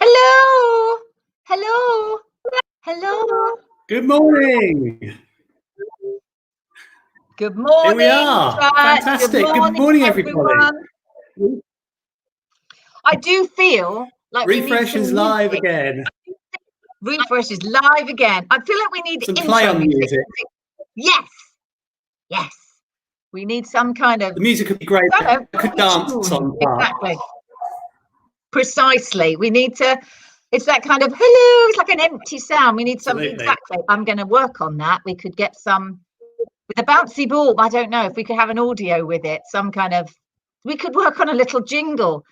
Hello. Hello. Hello. Good morning. Good morning. Here we are. Chat. Fantastic. Good morning, everybody. I do feel like Refresh is live again. Refresh is live again. I feel like we need some play on music. Yes. Yes. We need some kind of. The music would be great. I could dance on part. Exactly. Precisely. We need to. It's that kind of hello. It's like an empty sound. We need something. Exactly. I'm going to work on that. We could get some with a bouncy ball. I don't know if we could have an audio with it. Some kind of. We could work on a little jingle.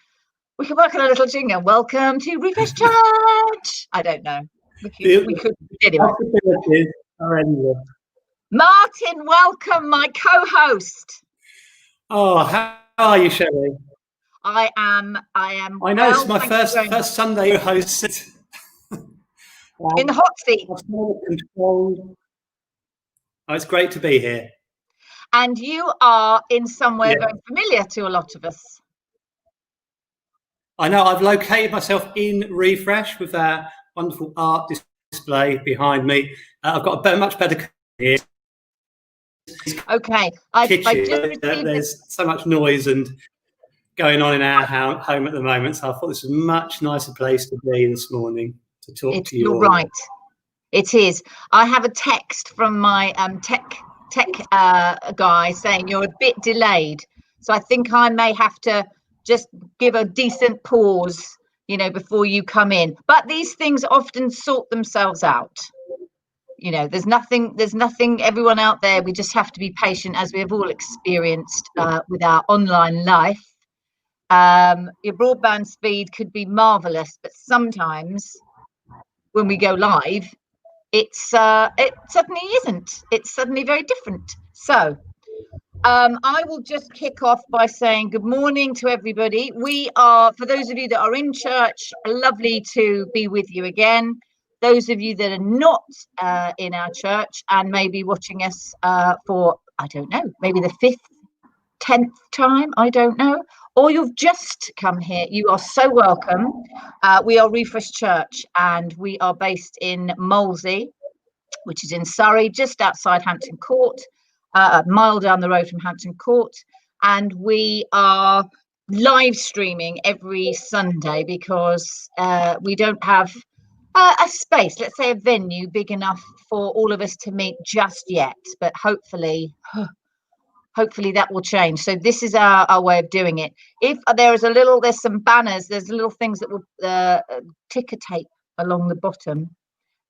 Welcome to Refresh Church. I don't know. We could anyway. Martin, welcome, my co-host. Oh, how are you, Shelley? I am. I know it's my first Sunday host. In the hot seat. Oh, it's great to be here. And you are in somewhere very familiar to a lot of us. I know. I've located myself in Refresh with that wonderful art display behind me. I've got a much better here. Okay. There's so much noise and going on in our home at the moment, so I thought this was a much nicer place to be this morning to talk to you. You're right. It is. I have a text from my tech guy saying you're a bit delayed, so I think I may have to just give a decent pause, before you come in. But these things often sort themselves out. There's nothing. Everyone out there, we just have to be patient, as we have all experienced with our online life. Your broadband speed could be marvelous, but sometimes when we go live, it suddenly isn't. It's suddenly very different. So I will just kick off by saying good morning to everybody. We are, for those of you that are in church, lovely to be with you again. Those of you that are not in our church and maybe watching us for, I don't know, maybe the 5th, 10th time, I don't know, or you've just come here, you are so welcome. We are Refresh Church, and we are based in Molesey, which is in Surrey, just outside Hampton Court, a mile down the road from Hampton Court. And we are live streaming every Sunday because we don't have a space, let's say a venue big enough for all of us to meet just yet, but hopefully that will change. So this is our way of doing it. If there's some banners, there's little things that will ticker tape along the bottom.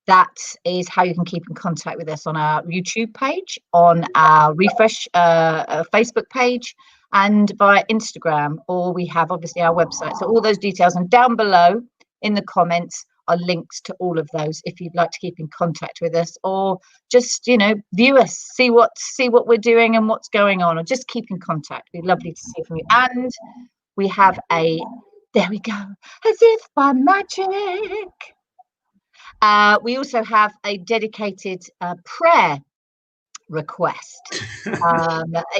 That is how you can keep in contact with us on our YouTube page, on our Refresh Facebook page, and via Instagram, or we have obviously our website. So all those details, and down below in the comments are links to all of those if you'd like to keep in contact with us, or just view us, see what we're doing and what's going on, or just keep in contact. It'd be lovely to see from you. And we have there we go, as if by magic. We also have a dedicated prayer request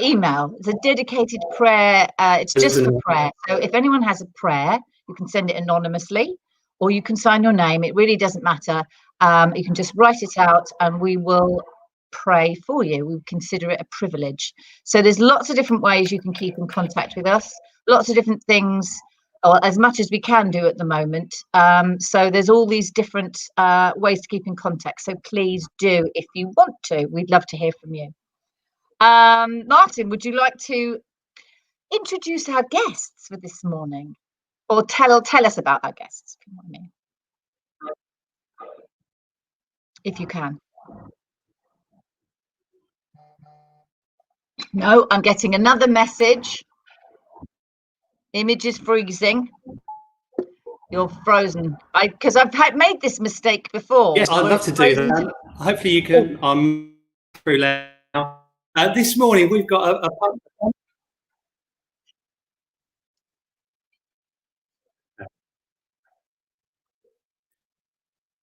email. It's a dedicated prayer. It's just for prayer. So if anyone has a prayer, you can send it anonymously, or you can sign your name. It really doesn't matter. You can just write it out and we will pray for you. We consider it a privilege. So there's lots of different ways you can keep in contact with us, lots of different things, or as much as we can do at the moment. So there's all these different ways to keep in contact. So please do, if you want to. We'd love to hear from you. Martin, would you like to introduce our guests for this morning? Or tell us about our guests, if you want me. If you can. No, I'm getting another message. Image is freezing. You're frozen. Because I've made this mistake before. Yes, I'd love to do that. Hopefully you can. I'm through now. This morning we've got a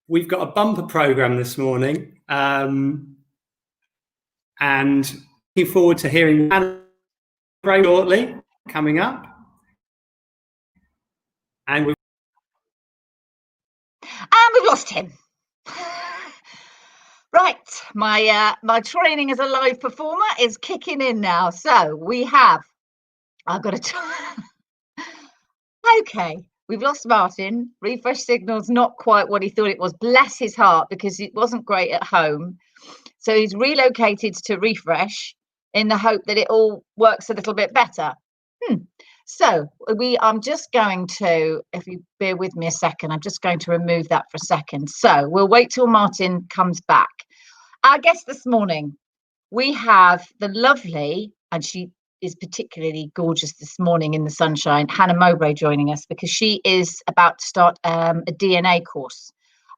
We've got a bumper program this morning, and looking forward to hearing very shortly coming up. And just him. Right, my training as a live performer is kicking in now. So I've got to. Okay, we've lost Martin. Refresh signal's not quite what he thought it was. Bless his heart, because it wasn't great at home. So he's relocated to Refresh in the hope that it all works a little bit better. So I'm just going to, if you bear with me a second, I'm just going to remove that for a second. So we'll wait till Martin comes back. Our guest this morning, we have the lovely, and she is particularly gorgeous this morning in the sunshine, Hannah Mowbray, joining us because she is about to start a DNA course,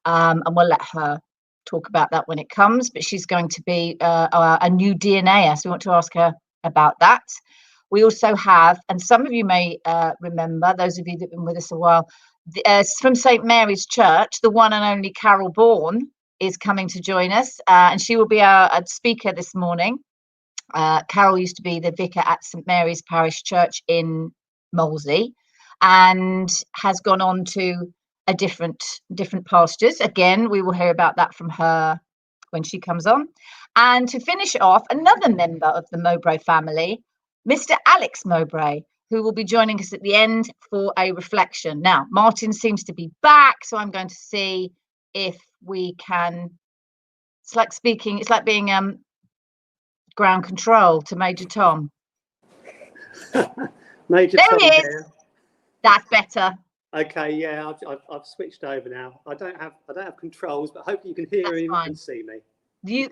and we'll let her talk about that when it comes, but she's going to be a new DNAer, so we want to ask her about that. We also have, and some of you may remember, those of you that have been with us a while, from St. Mary's Church, the one and only Carole Bourne is coming to join us, and she will be our speaker this morning. Carole used to be the vicar at St. Mary's Parish Church in Molesey and has gone on to a different pastures. Again, we will hear about that from her when she comes on. And to finish off, another member of the Mowbray family, Mr. Alex Mowbray, who will be joining us at the end for a reflection. Now, Martin seems to be back, so I'm going to see if we can. It's like being ground control to Major Tom. Major there Tom he is. here. That's better. Okay, yeah, I've switched over now. I don't have controls, but hopefully you can hear me and see me. You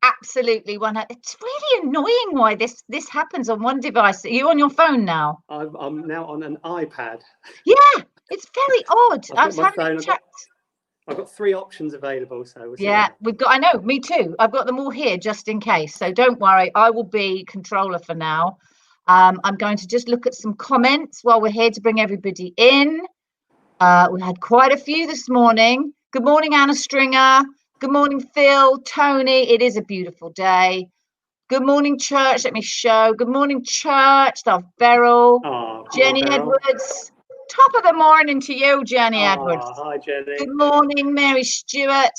absolutely it's really annoying why this happens on one device. Are you on your phone now? I'm now on an iPad. Yeah, it's very odd. I was having a chat. I've got 3 options available, so we've got. I know, me too. I've got them all here just in case. So don't worry. I will be controller for now. I'm going to just look at some comments while we're here to bring everybody in. We had quite a few this morning. Good morning, Anna Stringer. Good morning, Phil, Tony. It is a beautiful day. Good morning, church. Let me show. Good morning, church. That's Beryl. Jenny Edwards. Top of the morning to you, Jenny Edwards. Hi, Jenny. Good morning, Mary Stewart.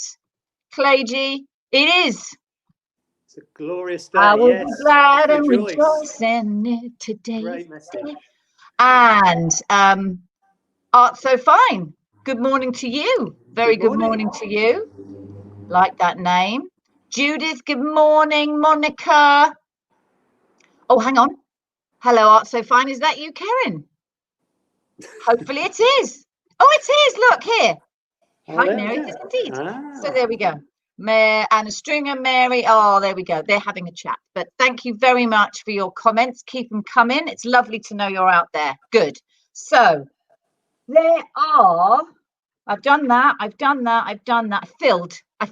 Claygy. It is. It's a glorious day. I will be glad and rejoice in it today. Great message. And Art So Fine. Good morning to you. Very good morning to you. Like that name. Judith, good morning. Monica. Oh, hang on. Hello, Art So Fine. Is that you, Karen? Hopefully it is. Oh, it is. Look here. Hi, Mary. It is indeed. So there we go. Anna Stringer, Mary. Oh, there we go. They're having a chat. But thank you very much for your comments. Keep them coming. It's lovely to know you're out there. Good. So there are. I've done that. I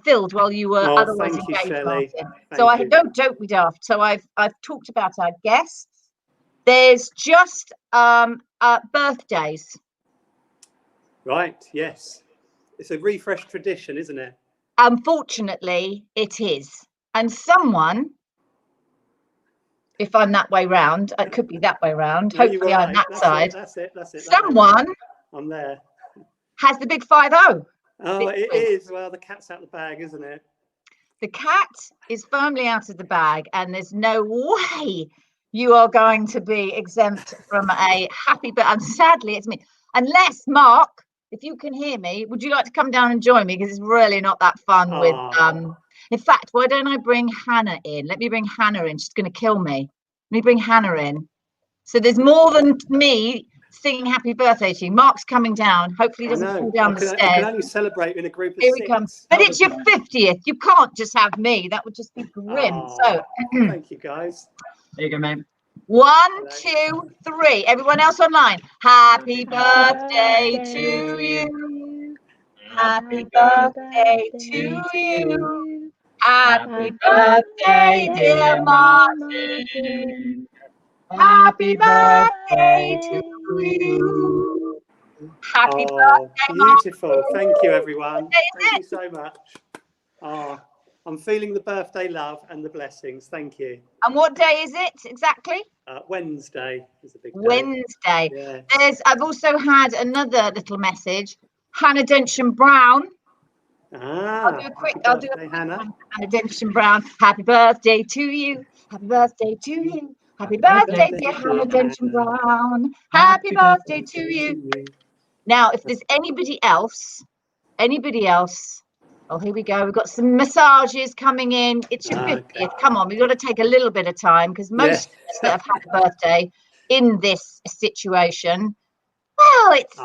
filled while you were otherwise engaged, Martin. So I don't be daft. So I've talked about our guests. There's just birthdays. Right. Yes. It's a Refresh tradition, isn't it? Unfortunately, it is. And someone, if I'm that way round, it could be that way round. No, hopefully I'm that side. That's it. Someone I'm there. Has the big 5-0. Oh, it is. Well, the cat's out of the bag, isn't it? The cat is firmly out of the bag, and there's no way you are going to be exempt from a happy, but sadly it's me. Unless, Mark, if you can hear me, would you like to come down and join me? Because it's really not that fun with, in fact, why don't I bring Hannah in? Let me bring Hannah in. She's going to kill me. Let me bring Hannah in. So there's more than me singing happy birthday to you. Mark's coming down. Hopefully he doesn't fall down the stairs. I can only celebrate in a group of 6. Here he comes. But it's your 50th. You can't just have me. That would just be grim. So thank you, guys. There you go, mate. 1, 2, 3. Everyone else online. Happy birthday to you. Happy birthday to you. Happy birthday, dear Martin. Happy birthday to you. Happy birthday, beautiful. Martin. Thank you, everyone. Thank you so much. I'm feeling the birthday love and the blessings. Thank you. And what day is it exactly? Wednesday is a big day. Wednesday. Yeah. I've also had another little message. Hannah Densham Brown I'll do a quick Hannah Densham Brown. Happy birthday to you. Happy birthday to you. Happy birthday, dear Hannah Densham Brown. Happy birthday to you. Now, if there's anybody else, oh, here we go. We've got some massages coming in. It's your 50th. Come on, we've got to take a little bit of time because most of us that have had a birthday in this situation, well, it's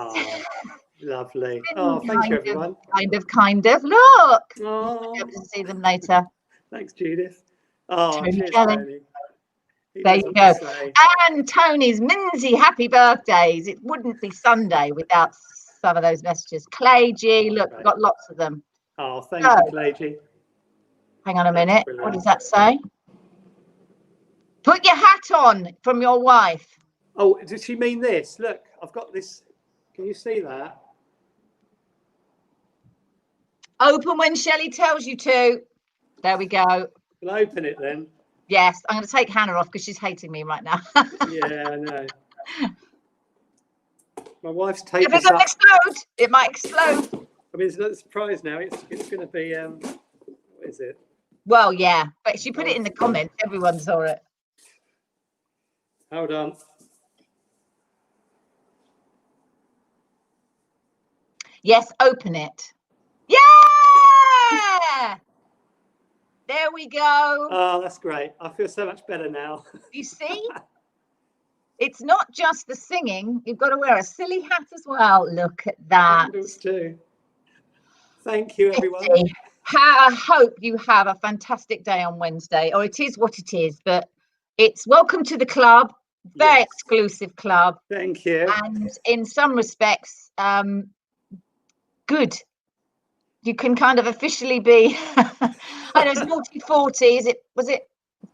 lovely. Oh, thank you, everyone. Kind of. Look. You'll be able to see them later. Thanks, Judith. Oh, cheers, Tony. There you go. And Tony's Minzy, happy birthdays. It wouldn't be Sunday without some of those messages. Clay G, look, we've got lots of them. Oh, thank you, Clay G. Hang on a minute. What does that say? Put your hat on from your wife. Oh, does she mean this? Look, I've got this. Can you see that? Open when Shelley tells you to. There we go. We'll open it then. Yes, I'm going to take Hannah off because she's hating me right now. Yeah, I know. My wife's taking it might explode. It might explode. I mean, it's not a surprise now. It's going to be, what is it? Well, yeah, but she put it in the comments. Everyone saw it. Hold on. Yes, open it. Yeah! There we go. Oh, that's great. I feel so much better now. You see? It's not just the singing. You've got to wear a silly hat as well. Look at that. Candles too. Thank you, everyone. I hope you have a fantastic day on Wednesday. Or it is what it is, but it's welcome to the club. Very exclusive club. Thank you. And in some respects, good. You can kind of officially be, I know it's naughty 40. Was it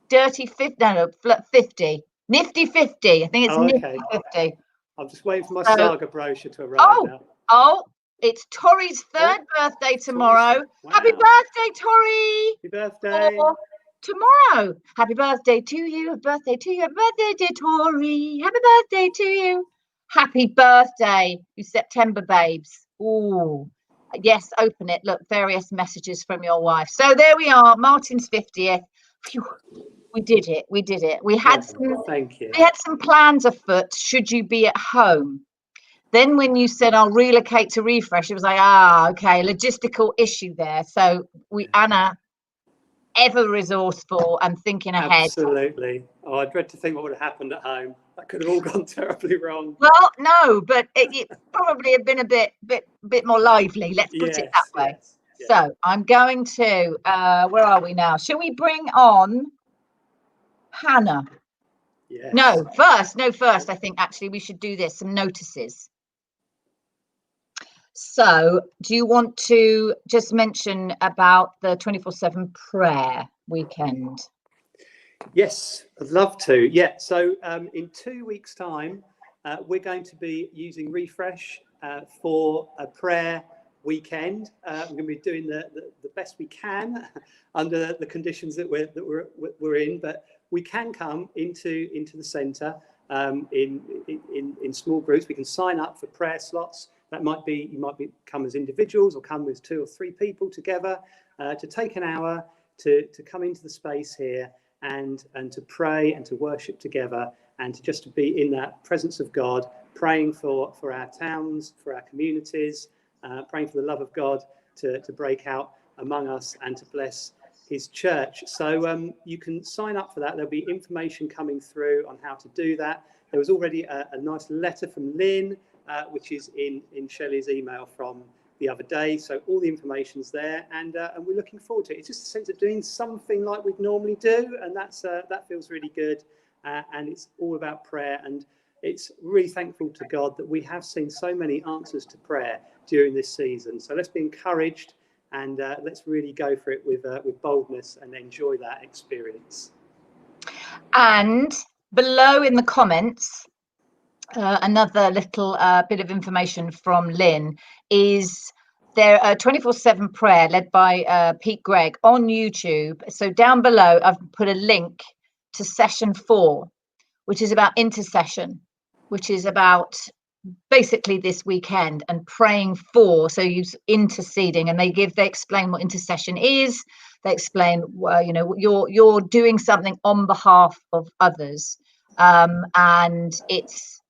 dirty 50? No, 50. Nifty 50. I think it's nifty 50. I'm just waiting for my saga brochure to arrive now. Oh, it's Tori's third birthday tomorrow. Wow. Happy birthday, Tori. Happy birthday. Tomorrow. Happy birthday to you. Happy birthday to you. Happy birthday, dear Tori. Happy birthday to you. Happy birthday, you September babes. Ooh. Yes, open it. Look, various messages from your wife. So there we are, Martin's 50th. Phew, we did it. We had some plans afoot. Should you be at home? Then when you said I'll relocate to Refresh, it was like, okay, logistical issue there. So Anna, ever resourceful and thinking ahead. Absolutely. Oh, I dread to think what would have happened at home. That could have all gone terribly wrong. Well, no, but it probably have been a bit more lively. Let's put it that way. Yes. So I'm going to, where are we now? Shall we bring on Hannah? Yes. No, first, I think actually we should do this, some notices. So do you want to just mention about the 24/7 prayer weekend? Yes, I'd love to. Yeah, so in 2 weeks' time, we're going to be using Refresh for a prayer weekend. We're going to be doing the best we can under the conditions that we're in, but we can come into the centre in small groups. We can sign up for prayer slots. That might be, you might come as individuals or come with 2 or 3 people together to take an hour to come into the space here and to pray and to worship together and to just be in that presence of God, praying for our towns, for our communities, praying for the love of God to break out among us and to bless his church. So you can sign up for that. There'll be information coming through on how to do that. There was already a nice letter from Lynn, which is in Shelley's email from the other day. So all the information's there, and we're looking forward to it. It's just a sense of doing something like we'd normally do, and that feels really good. And it's all about prayer, and it's really thankful to God that we have seen so many answers to prayer during this season. So let's be encouraged, and let's really go for it with boldness and enjoy that experience. And below in the comments, another little bit of information from Lynn is there a 24/7 prayer led by Pete Gregg on YouTube. So down below, I've put a link to session 4, which is about intercession, which is about basically this weekend and praying for, so you interceding, and they explain what intercession is. They explain, well, you know, you're doing something on behalf of others, and it's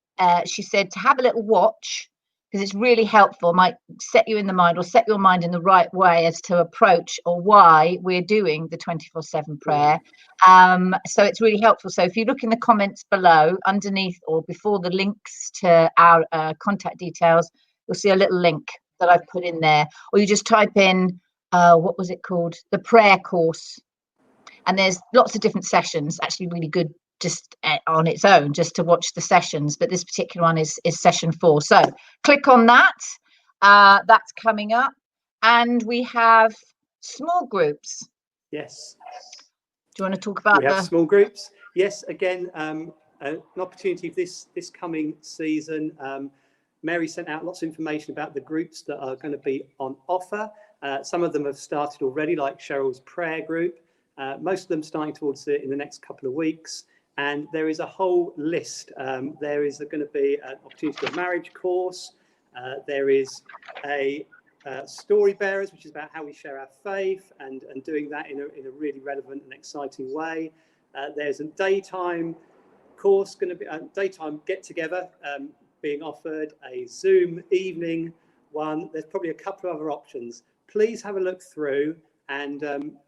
she said to have a little watch, because it's really helpful, might set you in the mind, or set your mind in the right way as to approach or why we're doing the 24/7 prayer. So it's really helpful. So if you look in the comments below, underneath or before the links to our contact details, you'll see a little link that I've put in there, or you just type in what was it called, the prayer course, and there's lots of different sessions, actually really good just on its own, just to watch the sessions, but this particular one is session 4. So click on that. That's coming up. And we have small groups. Yes. Do you want to talk about we have small groups? Yes, again, an opportunity for this coming season. Mary sent out lots of information about the groups that are going to be on offer. Some of them have started already, like Cheryl's prayer group. Most of them starting towards it in the next couple of weeks. And there is a whole list. There is going to be an opportunity for a marriage course. There is a story bearers, which is about how we share our faith and doing that in a really relevant and exciting way. There's a daytime course, going to be a daytime get together being offered, a Zoom evening one. There's probably a couple of other options. Please have a look through and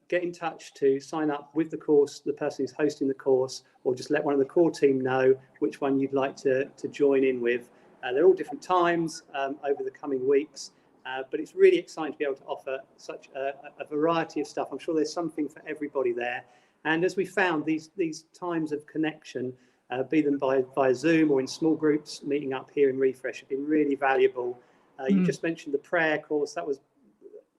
get in touch to sign up with the course, the person who's hosting the course, or just let one of the core team know which one you'd like to join in with. They're all different times over the coming weeks, but it's really exciting to be able to offer such a variety of stuff. I'm sure there's something for everybody there. And as we found, these times of connection, be them by Zoom or in small groups, meeting up here in Refresh, have been really valuable. You just mentioned the prayer course. That was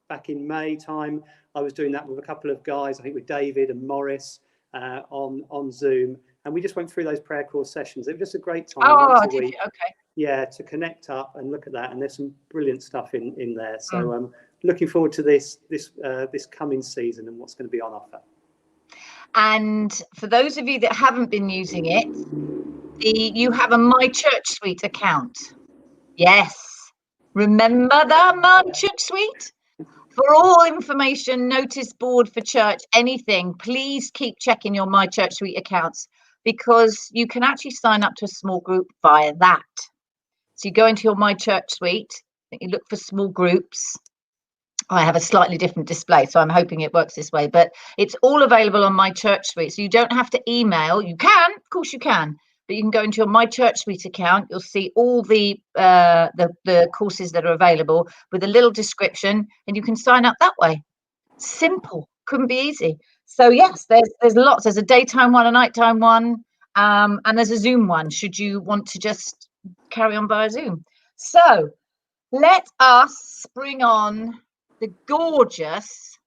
back in May time. I was doing that with a couple of guys, I think with David and Morris on Zoom. And we just went through those prayer course sessions. It was just a great time once a week. Okay. Yeah, to connect up and look at that. And there's some brilliant stuff in there. So looking forward to this coming season and what's going to be on offer. And for those of you that haven't been using it, you have a My Church Suite account. Yes. Remember the My Church Suite? For all information, notice board for church, anything, please keep checking your My Church Suite accounts, because you can actually sign up to a small group via that. So you go into your My Church Suite, you look for small groups. I have a slightly different display, so I'm hoping it works this way, but it's all available on My Church Suite. So you don't have to email. You can, of course you can, but you can go into your My Church Suite account. You'll see all the courses that are available with a little description, and you can sign up that way. Simple, couldn't be easy. So yes, there's lots. There's a daytime one, a nighttime one, and there's a Zoom one, should you want to just carry on via Zoom. So let us bring on the gorgeous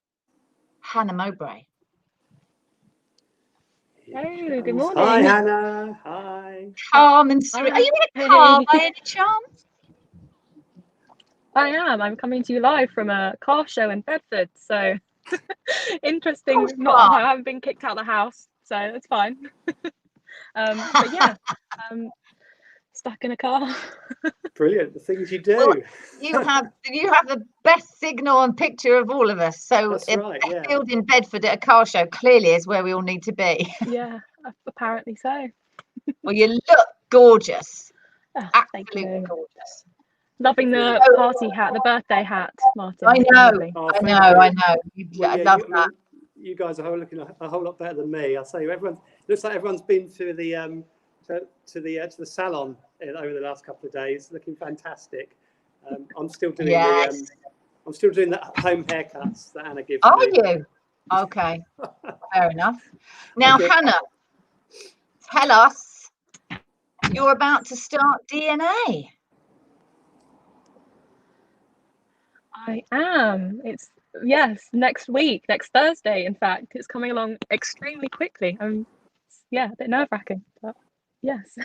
Hannah Mowbray. Hey, good morning. Hi, Hannah. Hi. Calm and serene. Are you in a car by any chance? I am. I'm coming to you live from a car show in Bedford. So interesting. I haven't been kicked out of the house, so it's fine. But yeah, stuck in a car. Brilliant. The things you do. Well, you have the best signal and picture of all of us. So that's right, yeah. Field in Bedford at a car show clearly is where we all need to be. Yeah, apparently so. Well, you look gorgeous. Oh, absolutely gorgeous. Loving the party hat, the birthday hat, Martin. I know. I love that. You guys are looking a whole lot better than me. I'll say looks like everyone's been to the to the salon over the last couple of days, looking fantastic. I'm still doing the home haircuts that Anna gives me. Are you? Okay, fair enough. Now, okay. Hannah, tell us, you're about to start DNA. I am. It's next week, next Thursday. In fact, it's coming along extremely quickly. A bit nerve-wracking, but yes.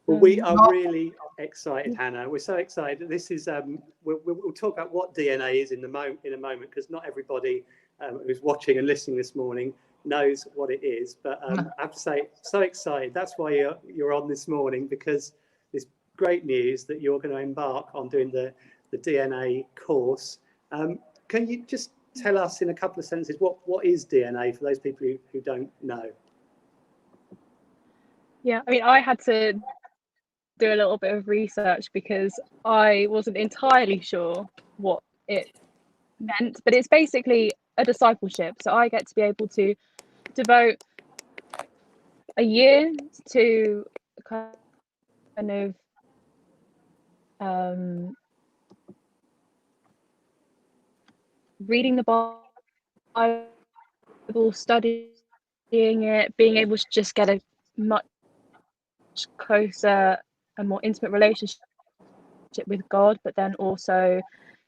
Well, we are really excited, Hannah. We're so excited. This is we'll talk about what DNA is in a moment, because not everybody who's watching and listening this morning knows what it is. But I have to say, so excited. That's why you're on this morning, because great news that you're going to embark on doing the DNA course. Can you just tell us in a couple of sentences what is DNA for those people who don't know? Yeah, I mean, I had to do a little bit of research because I wasn't entirely sure what it meant, but it's basically a discipleship. So I get to be able to devote a year to kind of reading the Bible, studying it, being able to just get a much closer and more intimate relationship with God, but then also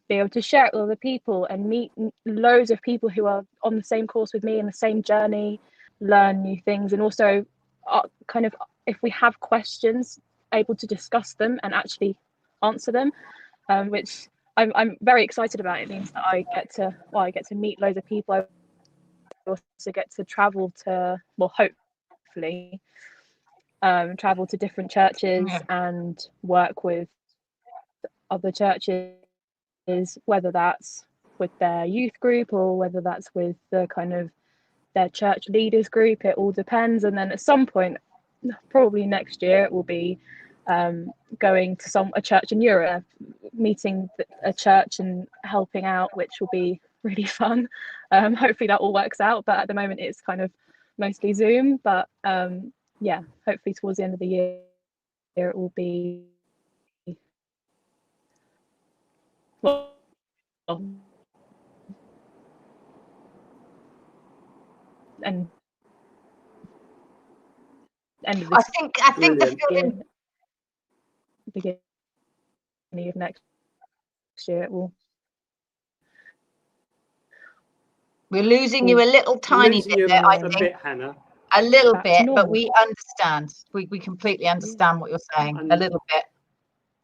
be able to share it with other people and meet loads of people who are on the same course with me in the same journey, learn new things, and also kind of, if we have questions, able to discuss them and actually answer them, which I'm very excited about. It means that I get to meet loads of people. I also get to travel to, well, hopefully travel to different churches and work with other churches, whether that's with their youth group or whether that's with the kind of their church leaders group. It all depends. And then at some point, probably next year, it will be going to a church in Europe, meeting a church and helping out, which will be really fun. Hopefully that all works out, but at the moment it's kind of mostly Zoom. But yeah, hopefully towards the end of the year it will be and end of this. I think the feeling beginning of next year it will. We're losing you a little tiny bit there, I think. Bit, Hannah. A little bit, but we understand. We completely understand what you're saying. A little bit.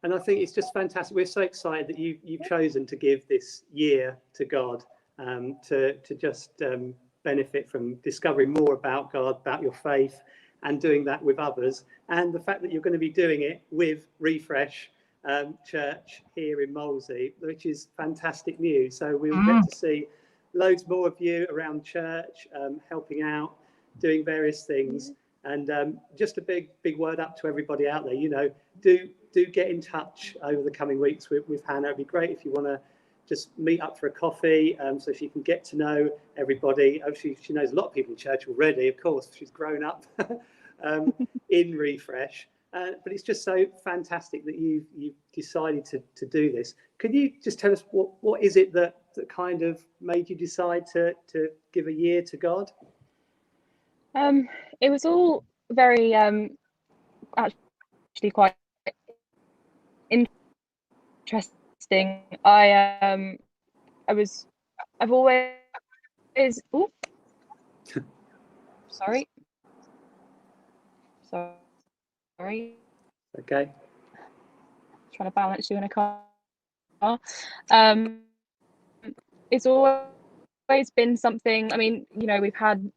And I think it's just fantastic. We're so excited that you've chosen to give this year to God, to just benefit from discovering more about God, about your faith, and doing that with others. And the fact that you're going to be doing it with Refresh Church here in Molesey, which is fantastic news. So we'll get to see loads more of you around church, helping out, doing various things. And just a big word up to everybody out there, you know, do get in touch over the coming weeks with Hannah. It'd be great if you want to just meet up for a coffee, so she can get to know everybody. Obviously, she knows a lot of people in church already, of course, she's grown up in Refresh. But it's just so fantastic that you've decided to do this. Could you just tell us what is it that kind of made you decide to give a year to God? It was all very actually quite interesting. I've always sorry. Okay. Trying to balance you in a car. It's always been something. I mean, you know, we've had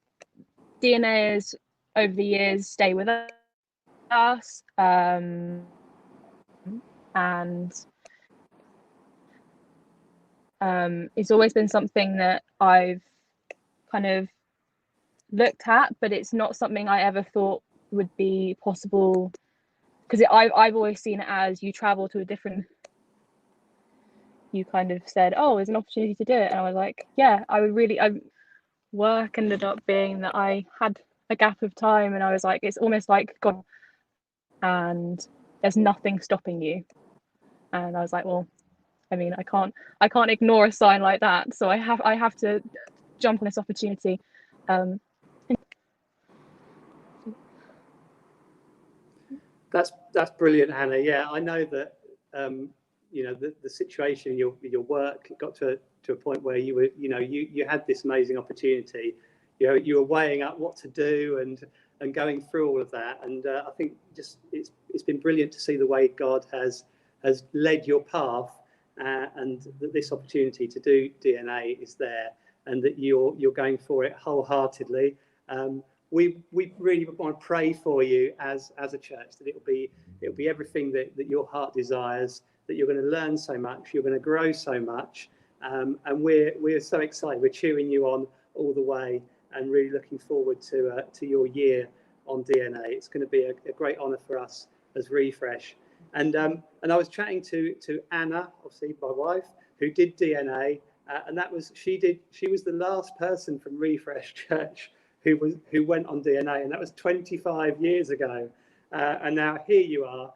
DNAs over the years stay with us, and it's always been something that I've kind of looked at, but it's not something I ever thought would be possible, because I've always seen it as you travel to a different. You kind of said, oh, there's an opportunity to do it, and I was like, yeah, work ended up being that I had a gap of time, and I was like, it's almost like God, and there's nothing stopping you. And I was like, well, I mean, I can't ignore a sign like that, so I have to jump on this opportunity. That's brilliant, Hannah. Yeah, I know that you know the situation in your work got to a point where you were, you know, you had this amazing opportunity. You know, you were weighing up what to do and going through all of that. And I think just it's been brilliant to see the way God has led your path, and that this opportunity to do DNA is there, and that you're going for it wholeheartedly. we really want to pray for you as a church, that it'll be everything that your heart desires, that you're going to learn so much, you're going to grow so much, and we're so excited. We're cheering you on all the way, and really looking forward to your year on DNA. It's going to be a great honour for us as Refresh. And I was chatting to Anna, obviously my wife, who did DNA, and she was the last person from Refresh Church who went on DNA, and that was 25 years ago. And now here you are.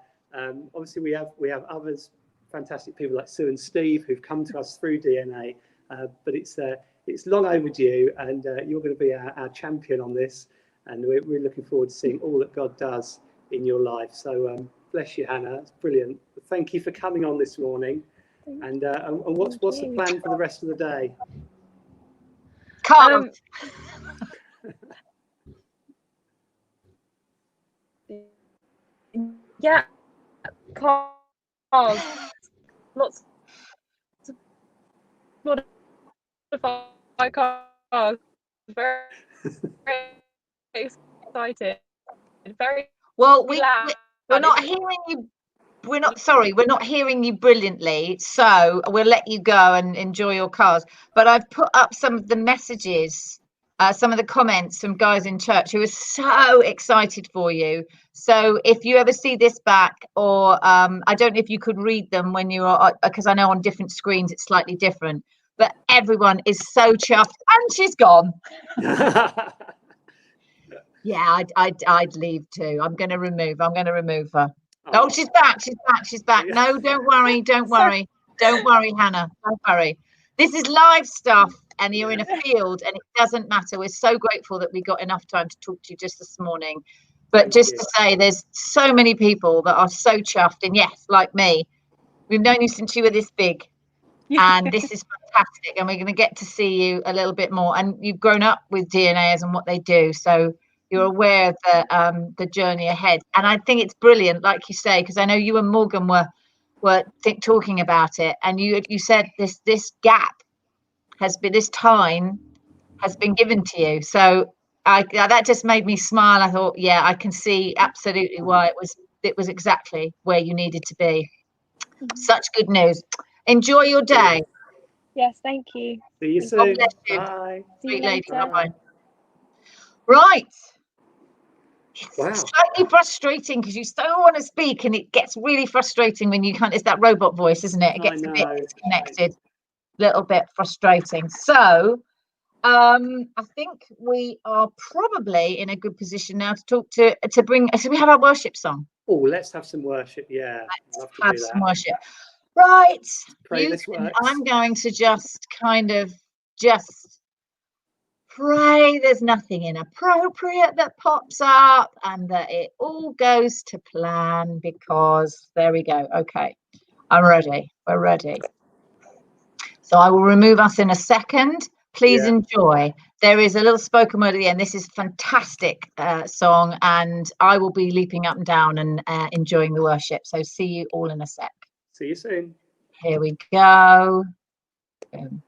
Obviously we have others, fantastic people like Sue and Steve, who've come to us through DNA, but it's long overdue, and you're going to be our champion on this, and we're looking forward to seeing all that God does in your life. So bless you, Hannah. It's brilliant. Thank you for coming on this morning. And what's the plan for the rest of the day? Carl. Yeah, cars, lots of modified cars, very, very excited, very well. loud. We're not hearing you. We're not hearing you brilliantly. So we'll let you go and enjoy your cars. But I've put up some of the messages. Some of the comments from guys in church who are so excited for you. So if you ever see this back, or I don't know if you could read them when you are, because I know on different screens it's slightly different, but everyone is so chuffed. And she's gone. Yeah, I'd leave too. I'm going to remove her. Oh, she's back. No, don't worry, Hannah. Don't worry. This is live stuff, and you're in a field, and it doesn't matter. We're so grateful that we got enough time to talk to you just this morning. But just to say, there's so many people that are so chuffed, and yes, like me, we've known you since you were this big, and this is fantastic, and we're going to get to see you a little bit more. And you've grown up with DNAs and what they do, so you're aware of the journey ahead. And I think it's brilliant, like you say, because I know you and Morgan were talking about it, and you said this gap this time has been given to you. So that just made me smile. I thought, yeah, I can see absolutely why it was exactly where you needed to be. Such good news. Enjoy your day. Yes, thank you. See you soon. Bye. Sweet lady. Bye. Right. It's slightly frustrating because you still want to speak, and it gets really frustrating when you can't. It's that robot voice, isn't it? It gets a bit disconnected, little bit frustrating. So I think we are probably in a good position now to talk to bring. So we have our worship song. Oh, let's have some worship. Yeah, let's have some worship. Right. Pray this works. I'm going to just pray there's nothing inappropriate that pops up, and that it all goes to plan, because there we go. Okay, I'm ready. We're ready. So I will remove us in a second. Please enjoy. There is a little spoken word at the end. This is a fantastic song, and I will be leaping up and down and enjoying the worship. So see you all in a sec. See you soon. Here we go. Boom.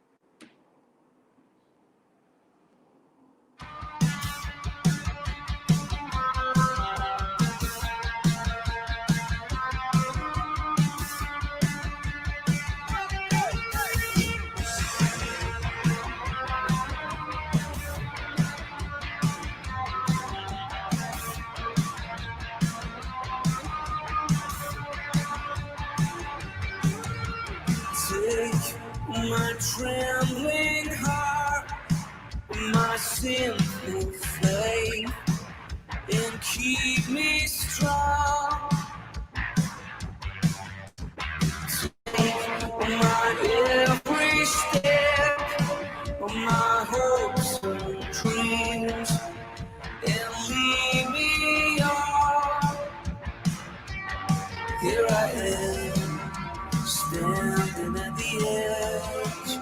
Take my trembling heart, my sinful faith, and keep me strong. Take my every step, my hopes and dreams, and lead me on. Here I am, standing at the edge,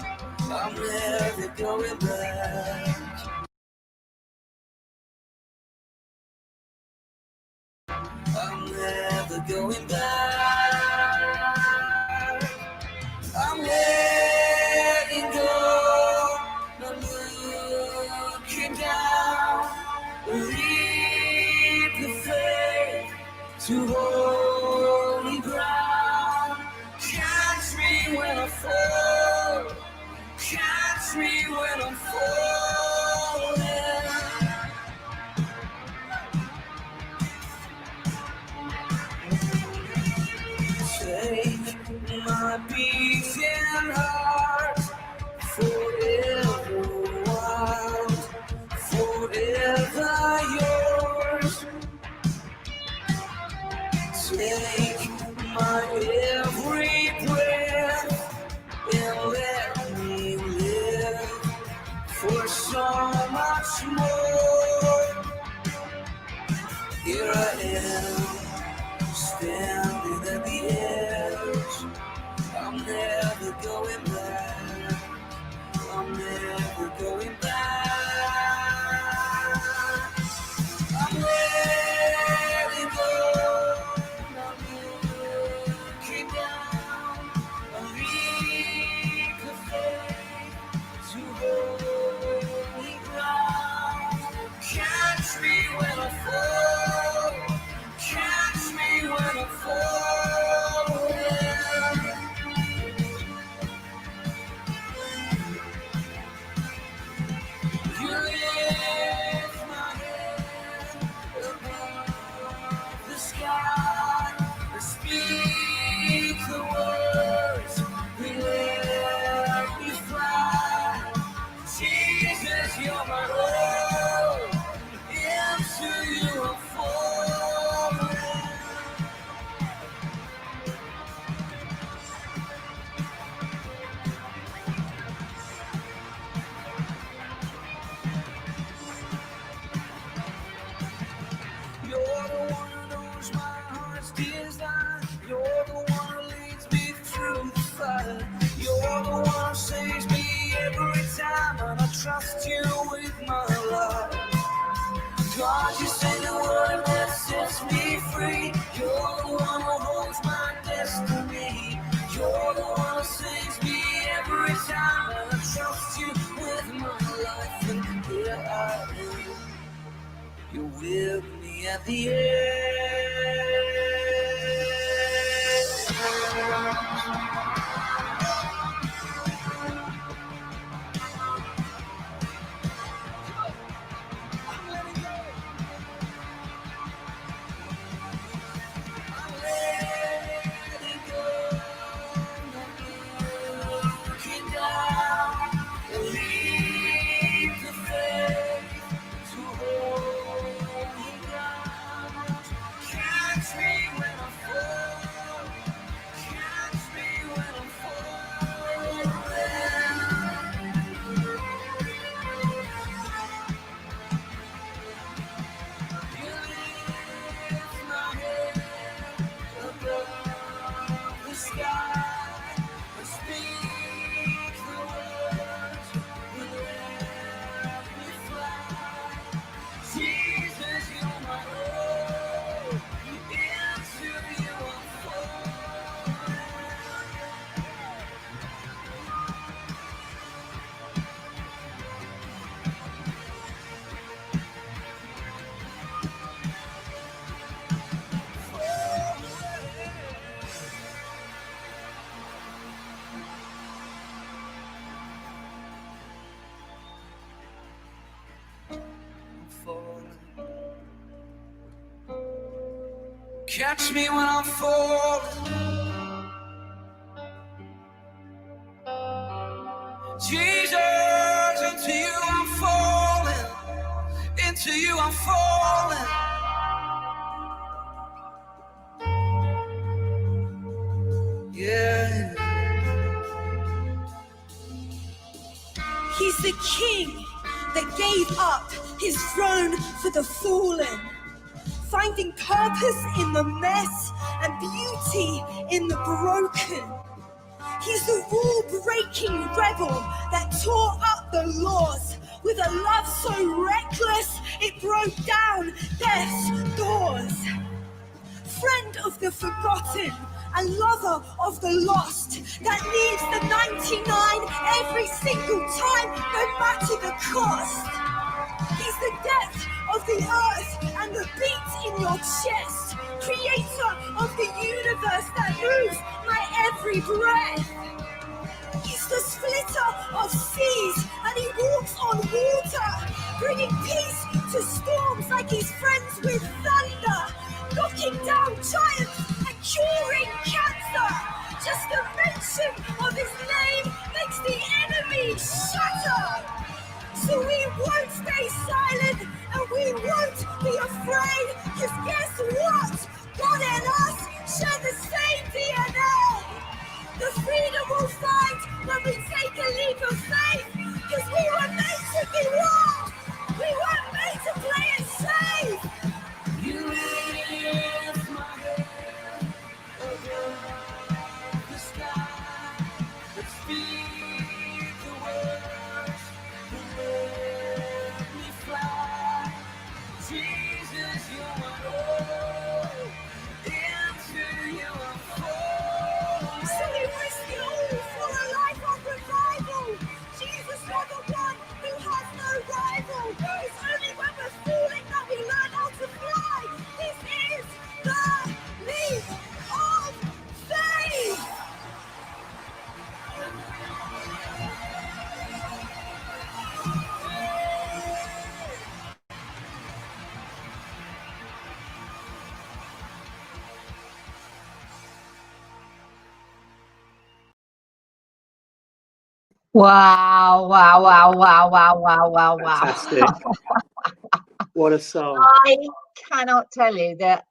I'm never going back. I'm never going back. I'm letting go, not looking down. to holy ground. Catch me when I fall, catch me when I'm falling. Take my beating heart, forever wild, forever yours. Take my every breath and let me live for so much more. Here I am, standing at the edge. I'm never going back. I'm never going back. I'm letting go. I'm looking down. I reach the faith to holy ground. Catch me when I fall. Catch me when I fall. You lift my head above the sky. I speak the words, we let me fly. Jesus, you're my all. Into you I'm falling. You're the one who knows my heart's desire. You're the one who leads me through the fire. You're the one who saves me every time, and I trust you with my life. God, you say the word that sets me free. You're the one who holds my destiny. You're the one who saves me every time, and I trust you with my life. And here I am, you're with me at the catch me when I'm falling. Jesus, into you I'm falling. Into you I'm falling. Yeah. He's the king that gave up his throne for the fallen, finding purpose in the mess and beauty in the broken. He's the rule-breaking rebel that tore up the laws with a love so reckless it broke down death's doors. Friend of the forgotten and lover of the lost, that needs the 99 every single time, no matter the cost. He's the depth of the earth and the beat in your chest, creator moves my every breath. He's the splitter of seas, and he walks on water, bringing peace to storms like he's friends with thunder, knocking down giants and curing cancer. Just the mention of his name makes the enemy shatter. So we won't stay silent and we won't be afraid, because guess what? God and us share the same DNA. The freedom we'll find when we take a leap of faith, because we were made to be wild. We weren't made to play it safe. You lift my head above the sky. Let's speak the words that let me fly. Jesus, you're my all. Into you I'm falling. So we risk it all for a life of revival. Jesus, you're the one who has no rival. It's only when we're falling that we learn how to fly. This is the leap of faith. Wow, wow, wow, wow, wow, wow, wow, wow. Fantastic. What a song. I cannot tell you that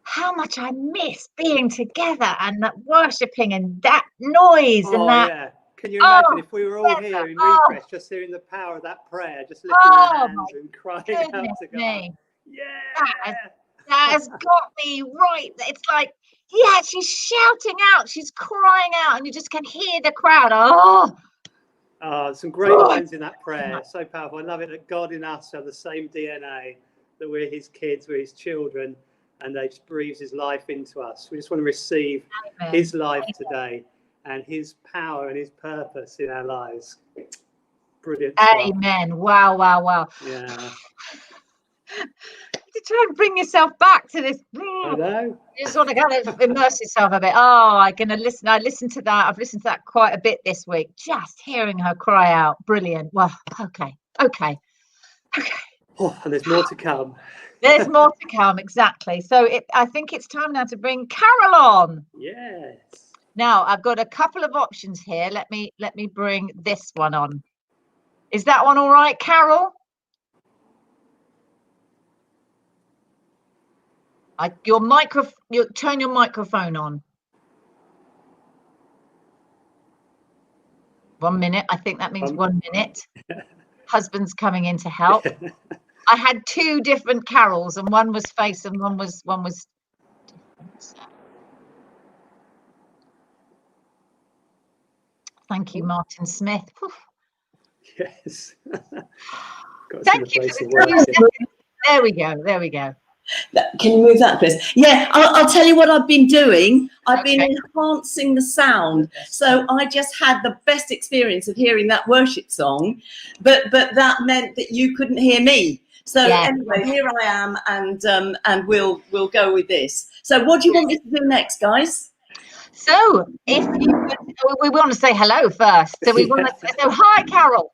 how much I miss being together and that worshipping and that noise and Oh, that. yeah. Can you imagine Oh, if we were all together. here in Oh. Refresh, just hearing the power of that prayer, just lifting our Oh, hands and crying out Goodness to God. me. Yeah. That has got me right. It's like, yeah, she's shouting out, she's crying out, and you just can hear the crowd. Oh, Oh, some great lines in that prayer. So powerful. I love it that God in us have the same DNA, that we're his kids, we're his children, and they just breathes his life into us. We just want to receive amen. his life today and his power and his purpose in our lives. Brilliant stuff. Amen. Wow, wow, wow. Yeah. To try and bring yourself back to this. I know. You just want to kind of immerse yourself a bit. Oh, I listened to that. I've listened to that quite a bit this week. Just hearing her cry out. Brilliant. Well, okay. Oh, and there's more to come. There's more to come. Exactly. So I think it's time now to bring Carole on. Yes. Now I've got a couple of options here. Let me bring this one on. Is that one all right, Carole? Turn your microphone on. 1 minute. I think that means 1 minute. Husband's coming in to help. I had two different Carols, and one was face and one was different. Thank you, Martin Smith. Yes. Thank you for the 2 seconds. There we go. Can you move that, Chris? Yeah, I'll tell you what I've been doing. I've been enhancing the sound. So I just had the best experience of hearing that worship song, but that meant that you couldn't hear me. So anyway, here I am, and we'll go with this. So what do you want me to do next, guys? So we want to say hello first. So we want to so hi, Carole.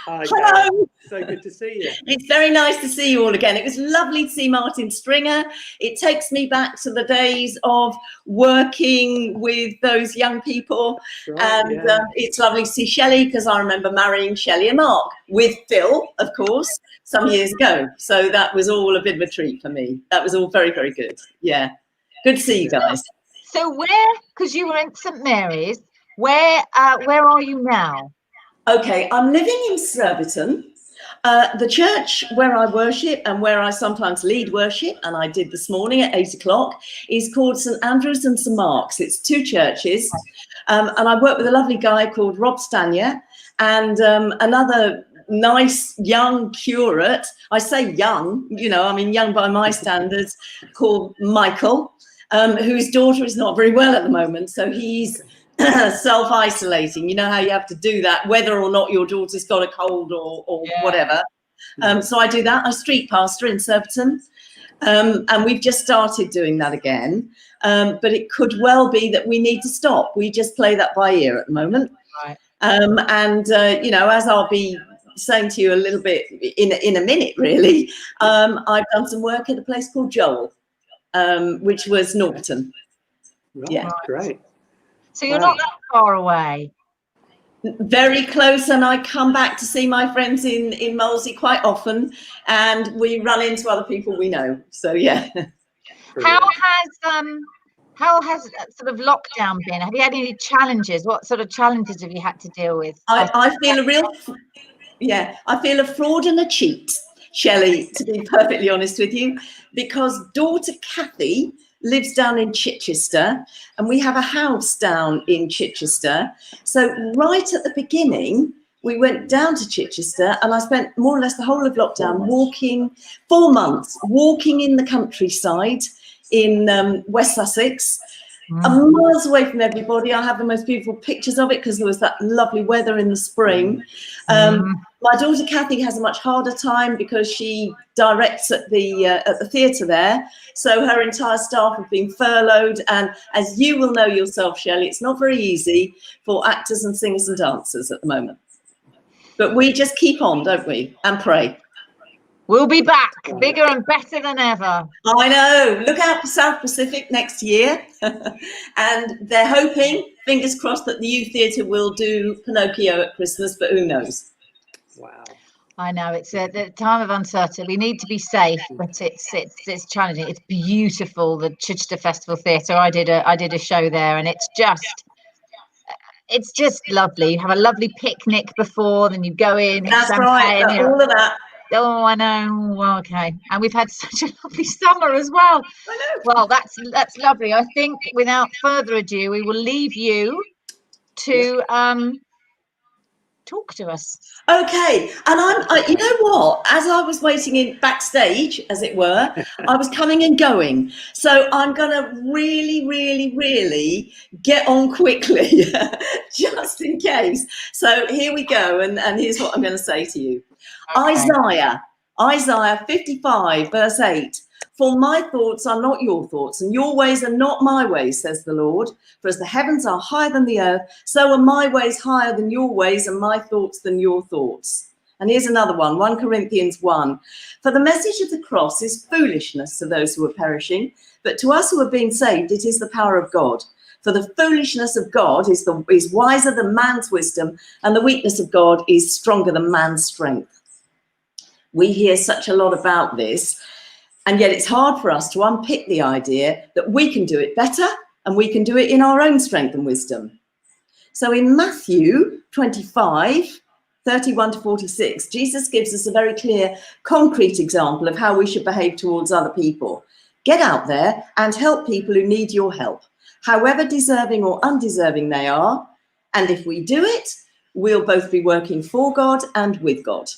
Hi, hello. Carole. So good to see you. It's very nice to see you all again. It was lovely to see Martin Stringer. It takes me back to the days of working with those young people. Right, and it's lovely to see Shelley, because I remember marrying Shelley and Mark with Phil, of course, some years ago. So that was all a bit of a treat for me. That was all very, very good. Yeah. Good to see you guys. So because you were in St Mary's, where are you now? Okay, I'm living in Surbiton. The church where I worship and where I sometimes lead worship, and I did this morning at 8 o'clock, is called St Andrew's and St Mark's. It's two churches. And I work with a lovely guy called Rob Stanier and another nice young curate. I say young, I mean young by my standards, called Michael, whose daughter is not very well at the moment. So he's self-isolating. You know how you have to do that, whether or not your daughter's got a cold or whatever. So I do that. I street pastor in Surbiton. And we've just started doing that again. But it could well be that we need to stop. We just play that by ear at the moment. Right. You know, as I'll be saying to you a little bit in a minute, really, I've done some work at a place called Joel, which was Norbiton. Right, Yeah. great. So you're not that far away. Very close, and I come back to see my friends in Molesey quite often, and we run into other people we know. So yeah. How has sort of lockdown been? Have you had any challenges? What sort of challenges have you had to deal with? I feel I feel a fraud and a cheat, Shelley, to be perfectly honest with you, because daughter Kathy lives down in Chichester, and we have a house down in Chichester. So right at the beginning, we went down to Chichester, and I spent more or less the whole of lockdown walking, 4 months, walking in the countryside in West Sussex. I'm miles away from everybody. I have the most beautiful pictures of it because there was that lovely weather in the spring. My daughter Kathy has a much harder time because she directs at the theatre there. So her entire staff have been furloughed. And as you will know yourself, Shelley, it's not very easy for actors and singers and dancers at the moment. But we just keep on, don't we? And pray. We'll be back, bigger and better than ever. I know. Look out for South Pacific next year. And they're hoping, fingers crossed, that the youth theatre will do Pinocchio at Christmas, but who knows? Wow. I know it's the time of uncertainty. We need to be safe, but it's challenging. It's beautiful. The Chichester Festival Theatre. I did a show there, and it's just lovely. You have a lovely picnic before, then you go in. That's right. All of that. Oh, I know. Well, okay. And we've had such a lovely summer as well. I know. Well, that's lovely. I think without further ado, we will leave you to talk to us. Okay. And you know what? As I was waiting in backstage, as it were, I was coming and going. So I'm going to really, really, really get on quickly, just in case. So here we go. And here's what I'm going to say to you. Okay. Isaiah 55, verse 8. For my thoughts are not your thoughts, and your ways are not my ways, says the Lord. For as the heavens are higher than the earth, so are my ways higher than your ways, and my thoughts than your thoughts. And here's another one, 1 Corinthians 1. For the message of the cross is foolishness to those who are perishing, but to us who are being saved, it is the power of God. For the foolishness of God is wiser than man's wisdom, and the weakness of God is stronger than man's strength. We hear such a lot about this, and yet it's hard for us to unpick the idea that we can do it better and we can do it in our own strength and wisdom. So in Matthew 25, 31 to 46, Jesus gives us a very clear, concrete example of how we should behave towards other people. Get out there and help people who need your help, however deserving or undeserving they are. And if we do it, we'll both be working for God and with God.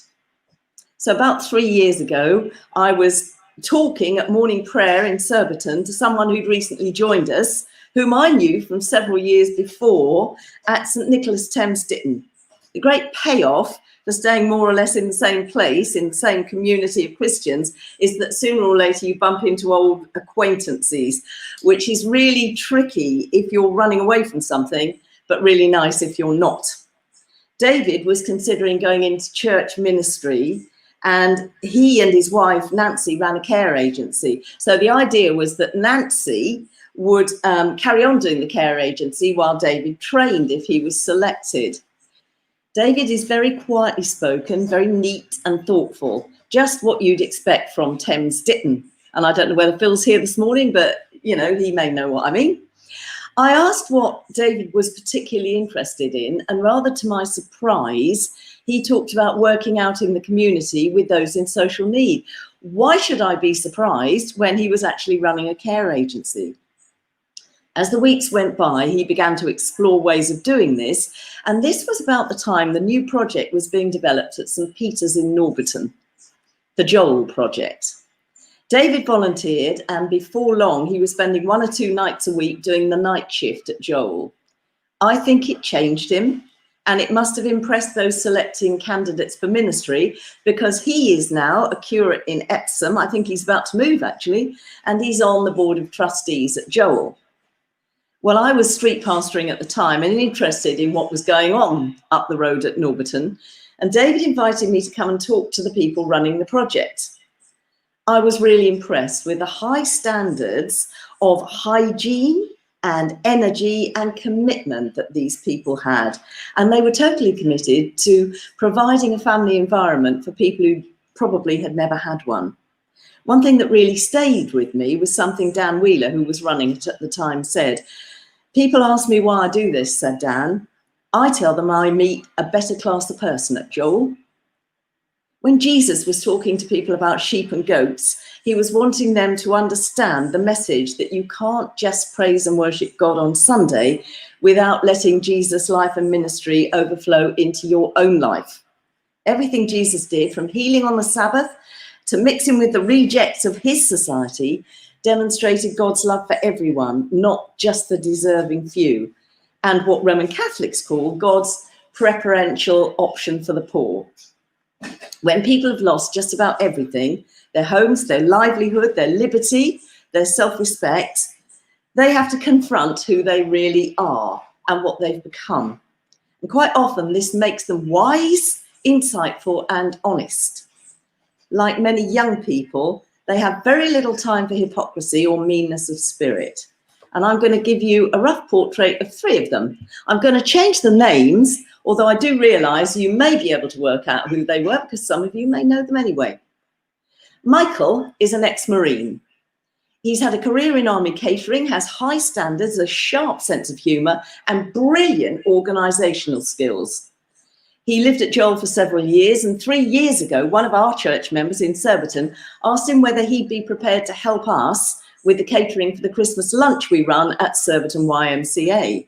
So about 3 years ago, I was talking at morning prayer in Surbiton to someone who'd recently joined us, whom I knew from several years before at St Nicholas Thames Ditton. The great payoff for staying more or less in the same place, in the same community of Christians, is that sooner or later you bump into old acquaintances, which is really tricky if you're running away from something, but really nice if you're not. David was considering going into church ministry, and he and his wife, Nancy, ran a care agency. So the idea was that Nancy would carry on doing the care agency while David trained if he was selected. David is very quietly spoken, very neat and thoughtful, just what you'd expect from Thames Ditton. And I don't know whether Phil's here this morning, but, you know, he may know what I mean. I asked what David was particularly interested in, and rather to my surprise, he talked about working out in the community with those in social need. Why should I be surprised when he was actually running a care agency? As the weeks went by, he began to explore ways of doing this, and this was about the time the new project was being developed at St Peter's in Norbiton, the Joel project. David volunteered, and before long, he was spending 1 or 2 nights a week doing the night shift at Joel. I think it changed him. And it must have impressed those selecting candidates for ministry, because he is now a curate in Epsom. I think he's about to move, actually, and he's on the board of trustees at Joel. Well, I was street pastoring at the time and interested in what was going on up the road at Norbiton, and David invited me to come and talk to the people running the project. I was really impressed with the high standards of hygiene and energy and commitment that these people had. And they were totally committed to providing a family environment for people who probably had never had one. One thing that really stayed with me was something Dan Wheeler, who was running it at the time, said. People ask me why I do this, said Dan. I tell them I meet a better class of person at Joel. When Jesus was talking to people about sheep and goats, he was wanting them to understand the message that you can't just praise and worship God on Sunday without letting Jesus' life and ministry overflow into your own life. Everything Jesus did, from healing on the Sabbath to mixing with the rejects of his society, demonstrated God's love for everyone, not just the deserving few, and what Roman Catholics call God's preferential option for the poor. When people have lost just about everything, their homes, their livelihood, their liberty, their self-respect, they have to confront who they really are and what they've become. And quite often this makes them wise, insightful and honest. Like many young people, they have very little time for hypocrisy or meanness of spirit. And I'm going to give you a rough portrait of 3 of them. I'm going to change the names, although I do realise you may be able to work out who they were, because some of you may know them anyway. Michael is an ex-Marine. He's had a career in army catering, has high standards, a sharp sense of humour and brilliant organisational skills. He lived at Joel for several years, and 3 years ago, one of our church members in Surbiton asked him whether he'd be prepared to help us with the catering for the Christmas lunch we run at Surbiton YMCA.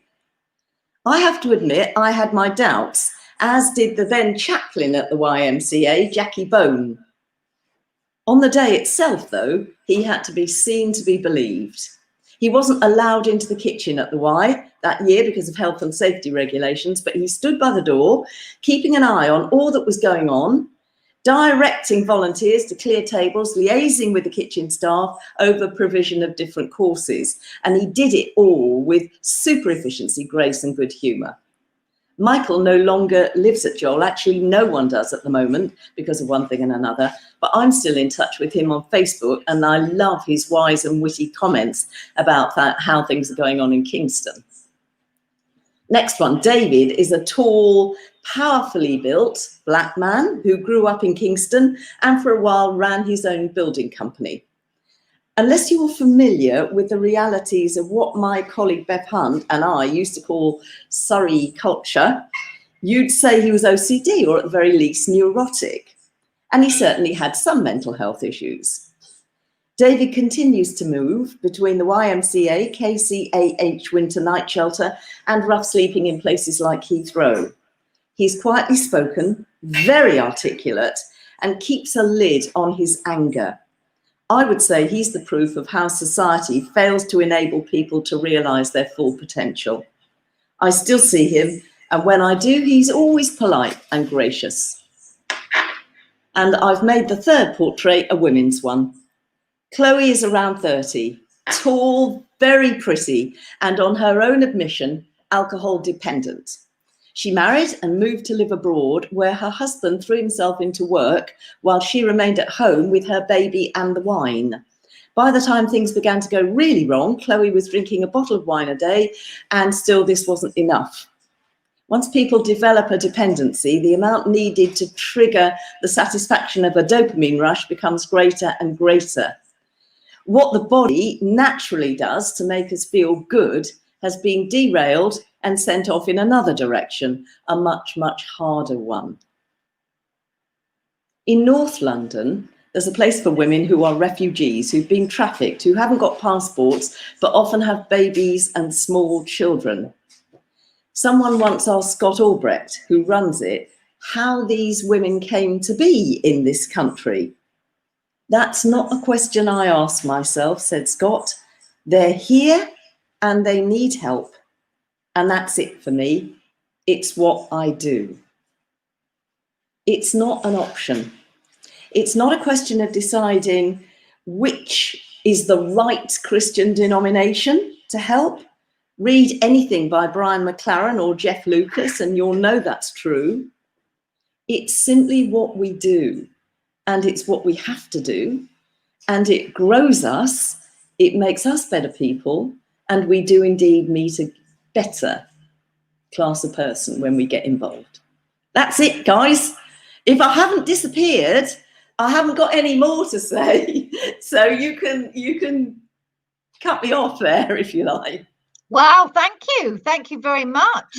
I have to admit I had my doubts, as did the then chaplain at the YMCA, Jackie Bourne. On the day itself, though, he had to be seen to be believed. He wasn't allowed into the kitchen at the Y that year because of health and safety regulations, but he stood by the door, keeping an eye on all that was going on, directing volunteers to clear tables, liaising with the kitchen staff over provision of different courses. And he did it all with super efficiency, grace and good humour. Michael no longer lives at Joel. Actually, no one does at the moment because of one thing and another. But I'm still in touch with him on Facebook, and I love his wise and witty comments about how things are going on in Kingston. Next one, David is a tall, powerfully built black man who grew up in Kingston and for a while ran his own building company. Unless you are familiar with the realities of what my colleague Beth Hunt and I used to call Surrey culture, you'd say he was OCD, or at the very least neurotic. And he certainly had some mental health issues. David continues to move between the YMCA, KCAH Winter Night Shelter and rough sleeping in places like Heathrow. He's quietly spoken, very articulate, and keeps a lid on his anger. I would say he's the proof of how society fails to enable people to realise their full potential. I still see him, and when I do, he's always polite and gracious. And I've made the 3rd portrait a women's one. Chloe is around 30, tall, very pretty, and on her own admission, alcohol dependent. She married and moved to live abroad, where her husband threw himself into work while she remained at home with her baby and the wine. By the time things began to go really wrong, Chloe was drinking a bottle of wine a day, and still this wasn't enough. Once people develop a dependency, the amount needed to trigger the satisfaction of a dopamine rush becomes greater and greater. What the body naturally does to make us feel good has been derailed and sent off in another direction, a much, much harder one. In North London, there's a place for women who are refugees, who've been trafficked, who haven't got passports, but often have babies and small children. Someone once asked Scott Albrecht, who runs it, how these women came to be in this country. That's not a question I ask myself, said Scott. They're here and they need help. And that's it for me. It's what I do. It's not an option. It's not a question of deciding which is the right Christian denomination to help. Read anything by Brian McLaren or Jeff Lucas and you'll know that's true. It's simply what we do, and it's what we have to do, and it grows us, it makes us better people, and we do indeed meet a better class of person when we get involved. That's it, guys. If I haven't disappeared, I haven't got any more to say. So you can cut me off there if you like. Wow, thank you very much.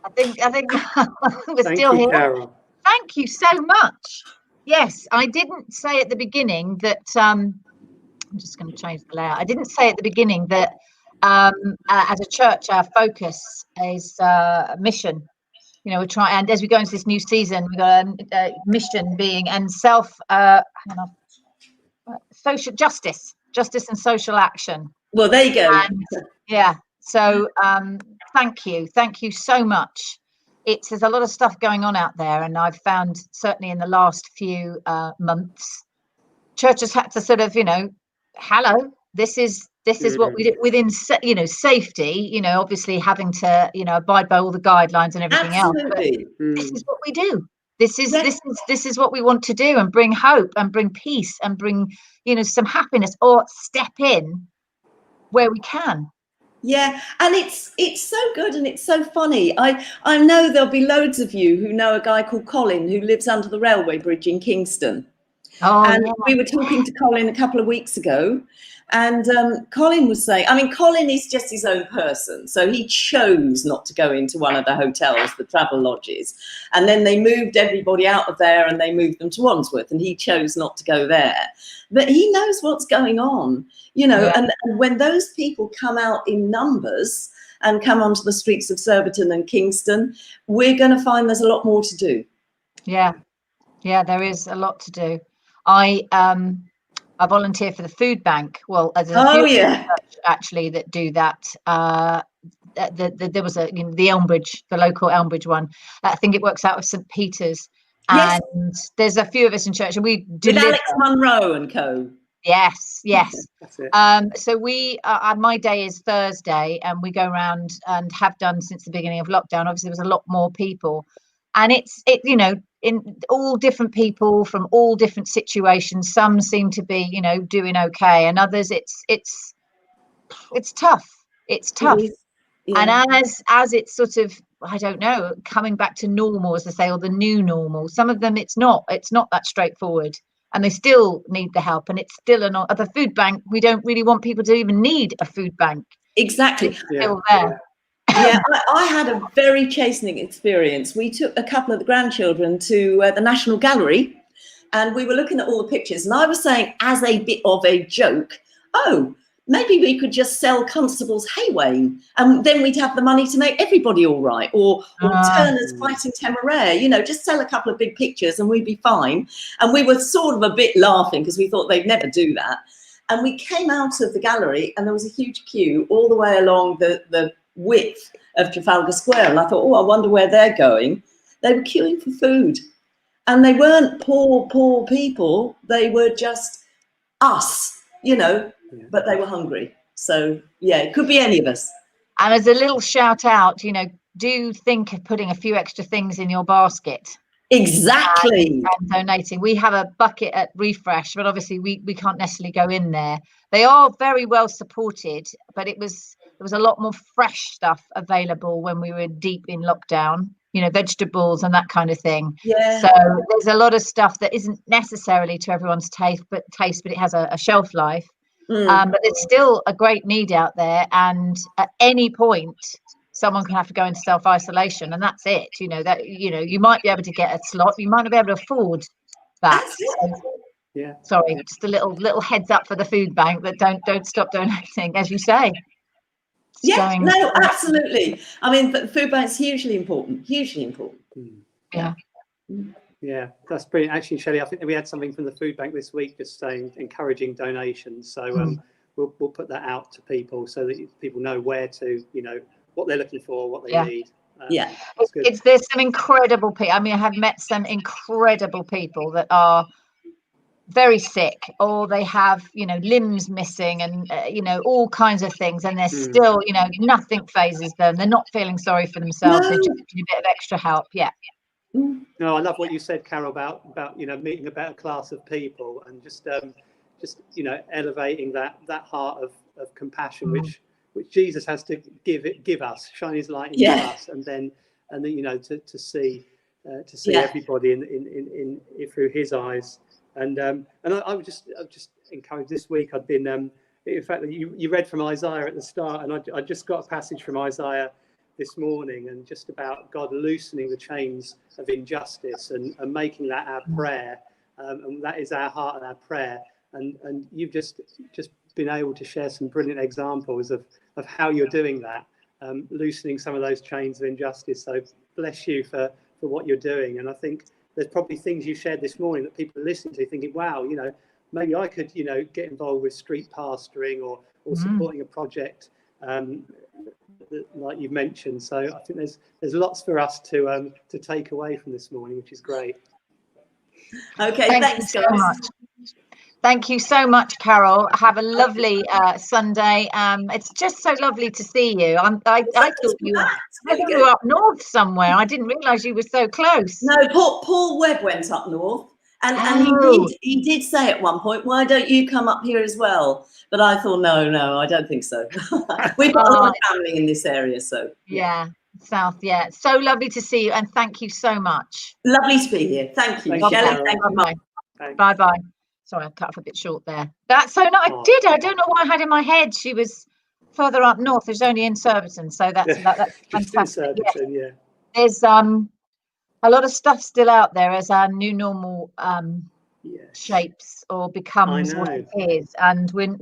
I think we're Thank still you, here. Carole. Thank you so much. Yes, I didn't say at the beginning that I'm just going to change the layout. I didn't say at the beginning that as a church our focus is mission. You know, we're trying, and as we go into this new season, we've got a mission being and social justice and social action. Well, there you go. And, yeah. So thank you so much. There's a lot of stuff going on out there, and I've found certainly in the last few months, churches had to sort of, hello, this is what we do within, safety, obviously having to, abide by all the guidelines and everything Absolutely. else. But this is what we do. This is what we want to do, and bring hope and bring peace and bring, some happiness, or step in where we can. Yeah, and it's so good and it's so funny. I know there'll be loads of you who know a guy called Colin who lives under the railway bridge in Kingston. We were talking to Colin a couple of weeks ago, and Colin was saying, Colin is just his own person. So he chose not to go into one of the hotels, the travel lodges. And then they moved everybody out of there and they moved them to Wandsworth, and he chose not to go there. But he knows what's going on, and when those people come out in numbers and come onto the streets of Surbiton and Kingston, we're going to find there's a lot more to do. Yeah, there is a lot to do. I volunteer for the food bank. Well, as a actually that do that. There was the Elmbridge, the local Elmbridge one. I think it works out of St. Peter's, and there's a few of us in church, and we deliver. With Alex Munro and co. Yes. That's it. So we, my day is Thursday, and we go around and have done since the beginning of lockdown. Obviously, there was a lot more people, and it's in all different people from all different situations. Some seem to be, doing okay, and others it's tough. It's tough. Yeah. And as it's sort of, I don't know, coming back to normal, as they say, or the new normal. Some of them it's not that straightforward, and they still need the help. And it's still at the food bank. We don't really want people to even need a food bank. Exactly. It's still there. Yeah, I had a very chastening experience. We took a couple of the grandchildren to the National Gallery, and we were looking at all the pictures, and I was saying, as a bit of a joke, maybe we could just sell Constable's Haywain, and then we'd have the money to make everybody all right, or Turner's Fighting Temeraire, just sell a couple of big pictures and we'd be fine. And we were sort of a bit laughing because we thought they'd never do that. And we came out of the gallery and there was a huge queue all the way along the width of Trafalgar Square, and I thought, I wonder where they're going. They were queuing for food, and they weren't poor people, they were just us, but they were hungry. So it could be any of us. And as a little shout out, do think of putting a few extra things in your basket. Exactly. And donating. We have a bucket at Refresh, but obviously we can't necessarily go in there. They are very well supported, but there was a lot more fresh stuff available when we were deep in lockdown, vegetables and that kind of thing. Yeah. So there's a lot of stuff that isn't necessarily to everyone's taste, but it has a shelf life. But there's still a great need out there, and at any point someone can have to go into self-isolation, and that's it. You might be able to get a slot, you might not be able to afford that. Yeah. Sorry, just a little heads up for the food bank that don't stop donating, as you say. No, absolutely. But the food bank's hugely important. Yeah, that's brilliant. Actually, Shelley, I think that we had something from the food bank this week just saying encouraging donations. So we'll put that out to people so that people know where to, what they're looking for, what they need. Yeah. There's some incredible people. I mean, I have met some incredible people that are very sick, or they have, you know, limbs missing, and you know, all kinds of things, and they're still, you know, nothing phases them. They're not feeling sorry for themselves. They just need a bit of extra help. Yeah. No, I love what you said, Carole, about you know, meeting a better class of people, and just you know, elevating that heart of compassion, which Jesus has to give us, shine his light into us, and then you know, to see everybody in through his eyes. And I would just encourage, this week I've been in fact, you read from Isaiah at the start, and I just got a passage from Isaiah this morning, and just about God loosening the chains of injustice and making that our prayer, and that is our heart and our prayer. And you've just been able to share some brilliant examples of how you're doing that, loosening some of those chains of injustice. So bless you for what you're doing. And I think there's probably things you shared this morning that people are listening to thinking, wow, you know, maybe I could, you know, get involved with street pastoring or supporting a project like you've mentioned. So I think there's lots for us to take away from this morning, which is great. Okay, thanks so much. Thank you so much, Carole. Have a lovely Sunday. It's just so lovely to see you. I thought you were up north somewhere. I didn't realise you were so close. No, Paul Webb went up north, and he did say at one point, "Why don't you come up here as well?" But I thought, no, I don't think so. We've got a lot of family in this area, so yeah. South, yeah. So lovely to see you, and thank you so much. Lovely to be here. Thank you, Shelley. Thank you. Bye. Sorry, I cut off a bit short there. That's so nice. I don't know why I had in my head she was further up north. There's only in Surbiton, so that's fantastic. Yeah. There's a lot of stuff still out there as our new normal shapes or becomes what it is, and we're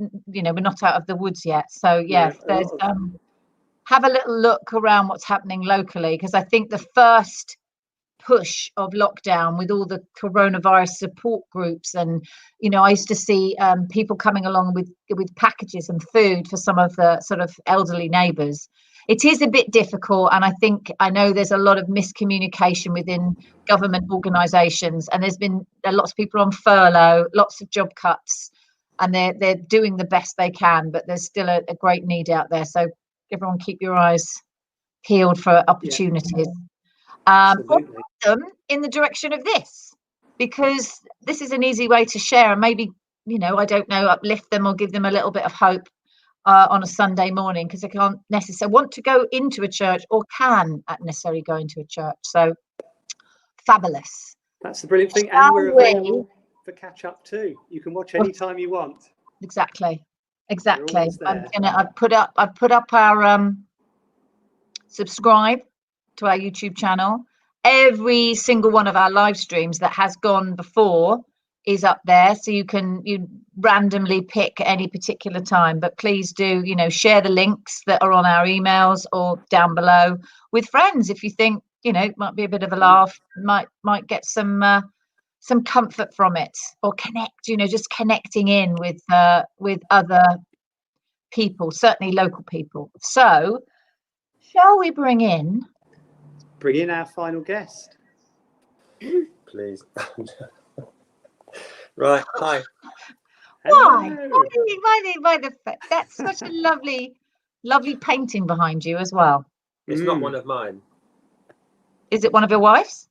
not out of the woods yet. So there's have a little look around what's happening locally, because I think the first push of lockdown with all the coronavirus support groups, and you know, I used to see people coming along with packages and food for some of the sort of elderly neighbours. It is a bit difficult, and I know there's a lot of miscommunication within government organisations, and there's been lots of people on furlough, lots of job cuts, and they're doing the best they can, but there's still a great need out there. So everyone keep your eyes peeled for opportunities. Point them in the direction of this, because this is an easy way to share, and maybe, you know, I don't know, uplift them or give them a little bit of hope on a Sunday morning, because they can't necessarily want to go into a church or can necessarily go into a church. So fabulous. That's the brilliant thing. And we're available for catch up too. You can watch anytime you want. Exactly. I've put up our subscribe to our YouTube channel. Every single one of our live streams that has gone before is up there, so you randomly pick any particular time. But please do, you know, share the links that are on our emails or down below with friends if you think, you know, it might be a bit of a laugh, might get some comfort from it, or connect, you know, just connecting in with other people, certainly local people. So shall we bring in our final guest, please? Right. Hi. Why that's such a lovely painting behind you as well. It's not one of mine. Is it one of your wife's?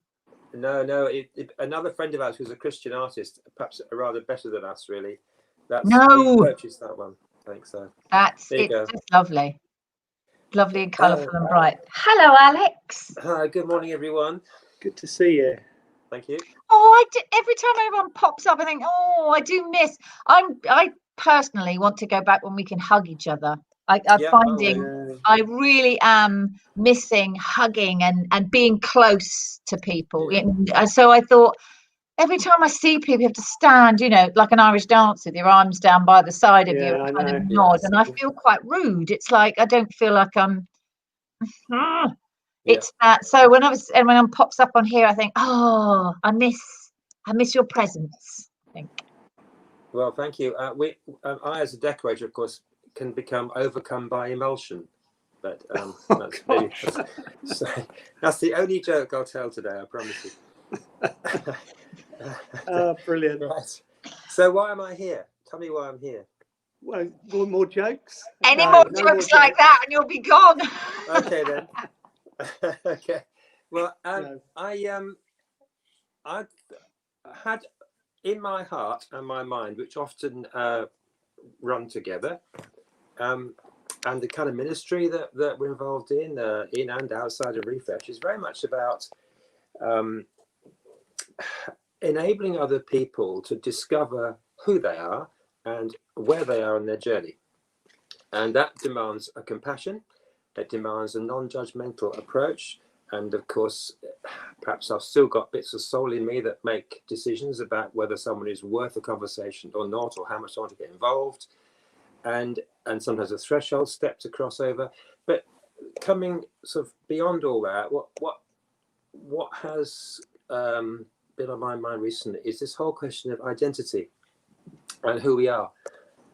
No, another friend of ours who's a Christian artist, perhaps rather better than us, really. We purchased that one. Thanks. It's just lovely and colourful and bright. Hello, Alex. Hi, good morning, everyone. Good to see you. Thank you. Every time everyone pops up, I think, I do miss. I personally want to go back when we can hug each other. I really am missing hugging and being close to people. So I thought, every time I see people, you have to stand, you know, like an Irish dancer, with your arms down by the side of you, and kind of nod. And I feel quite rude. It's like I don't feel like I'm. It's that. So when everyone pops up on here, I think, I miss your presence. I think. Well, thank you. I, as a decorator, of course, can become overcome by emulsion. But that's the only joke I'll tell today, I promise you. Oh, brilliant. Right. So why am I here? Tell me why I'm here. Well, more jokes? Any more jokes like that and you'll be gone. Okay then. Okay. Well, I had in my heart and my mind, which often run together, and the kind of ministry that we're involved in and outside of Refresh is very much about enabling other people to discover who they are and where they are in their journey. And that demands a compassion, it demands a non-judgmental approach. And of course, perhaps I've still got bits of soul in me that make decisions about whether someone is worth a conversation or not, or how much I want to get involved. And sometimes a threshold step to cross over. But coming sort of beyond all that, what has been on my mind recently is this whole question of identity and who we are.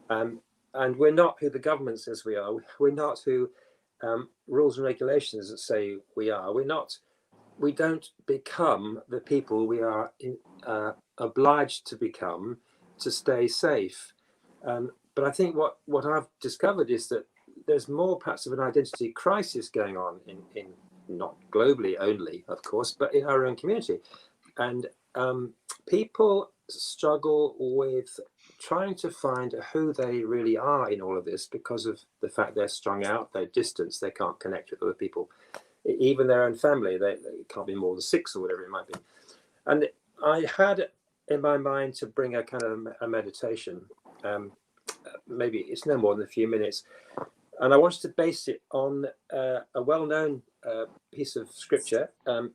And we're not who the government says we are. We're not who rules and regulations that say we are. We don't become the people we are obliged to become to stay safe. But I think what I've discovered is that there's more perhaps of an identity crisis going on in not globally only, of course, but in our own community. And people struggle with trying to find who they really are in all of this because of the fact they're strung out, they're distanced, they can't connect with other people, even their own family. They can't be more than 6 or whatever it might be. And I had in my mind to bring a kind of a meditation. Maybe it's no more than a few minutes. And I wanted to base it on a well-known piece of scripture. I'm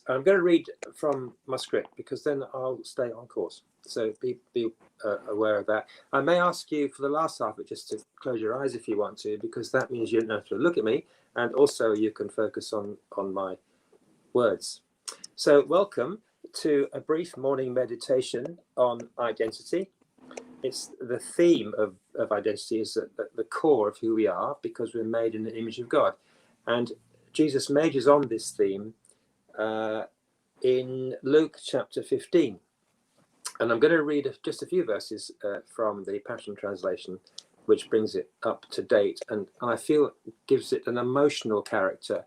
going to read from my script because then I'll stay on course. So be aware of that. I may ask you for the last half of it just to close your eyes if you want to, because that means you don't have to look at me, and also you can focus on my words. So welcome to a brief morning meditation on identity. It's the theme of identity is at the core of who we are, because we're made in the image of God. And Jesus majors on this theme in Luke chapter 15. And I'm going to read just a few verses from the Passion Translation, which brings it up to date. And I feel gives it an emotional character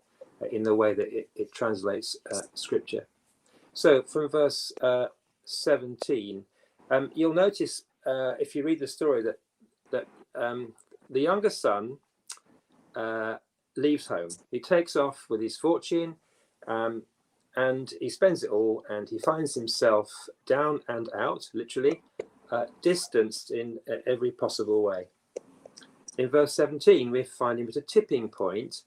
in the way that it translates scripture. So from verse 17, you'll notice if you read the story that the younger son leaves home. He takes off with his fortune and he spends it all, and he finds himself down and out, literally, distanced in every possible way. In verse 17, we find him at a tipping point,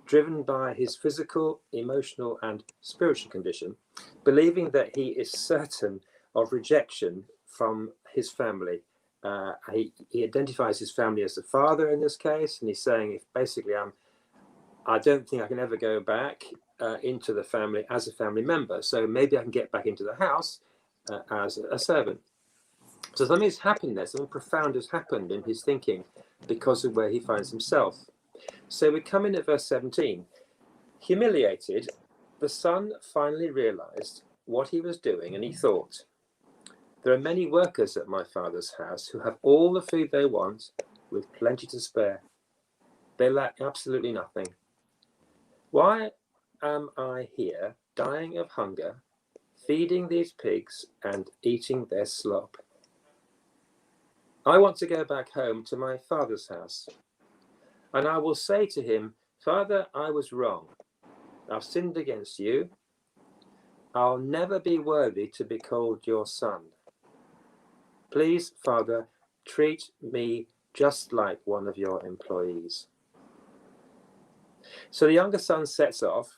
driven by his physical, emotional, and spiritual condition, believing that he is certain of rejection from his family. He identifies his family as the father in this case, and he's saying, if basically I don't think I can ever go back into the family as a family member, so maybe I can get back into the house as a servant. So something has happened there, something profound has happened in his thinking because of where he finds himself. So we come in at verse 17. Humiliated, the son finally realized what he was doing, and he thought, there are many workers at my father's house who have all the food they want with plenty to spare. They lack absolutely nothing. Why am I here, dying of hunger, feeding these pigs and eating their slop? I want to go back home to my father's house. And I will say to him, Father, I was wrong. I've sinned against you. I'll never be worthy to be called your son. Please, Father, treat me just like one of your employees. So the younger son sets off,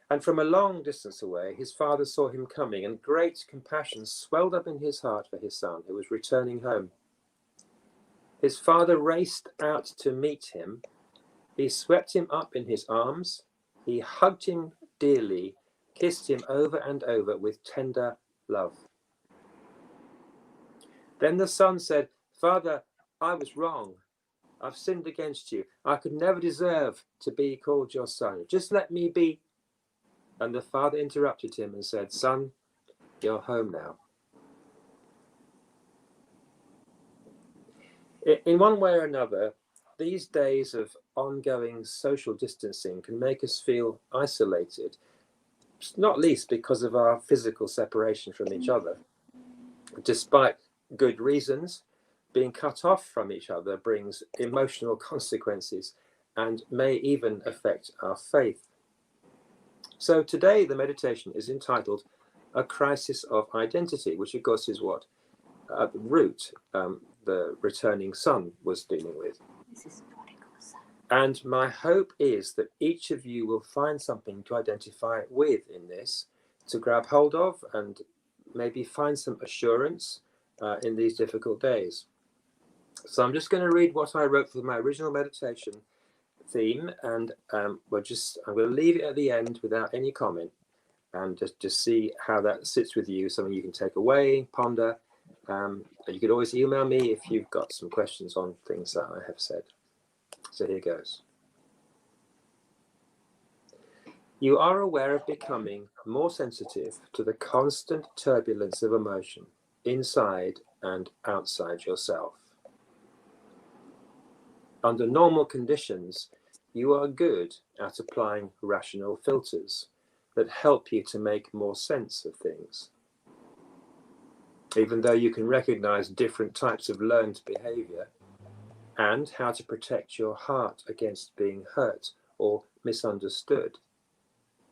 and from a long distance away, his father saw him coming, and great compassion swelled up in his heart for his son, who was returning home. His father raced out to meet him. He swept him up in his arms. He hugged him dearly, kissed him over and over with tender love. Then the son said, Father, I was wrong. I've sinned against you. I could never deserve to be called your son. Just let me be. And the father interrupted him and said, son, you're home now. In one way or another, these days of ongoing social distancing can make us feel isolated, not least because of our physical separation from each other. Despite good reasons, being cut off from each other brings emotional consequences and may even affect our faith. So today the meditation is entitled A Crisis of Identity, which of course is what at the root the returning son was dealing with. And my hope is that each of you will find something to identify with in this, to grab hold of, and maybe find some assurance in these difficult days. So I'm just going to read what I wrote for my original meditation theme, and I'm going to leave it at the end without any comment, and just see how that sits with you, something you can take away, ponder. You could always email me if you've got some questions on things that I have said. So here goes. You are aware of becoming more sensitive to the constant turbulence of emotion inside and outside yourself. Under normal conditions, you are good at applying rational filters that help you to make more sense of things. Even though you can recognize different types of learned behavior and how to protect your heart against being hurt or misunderstood,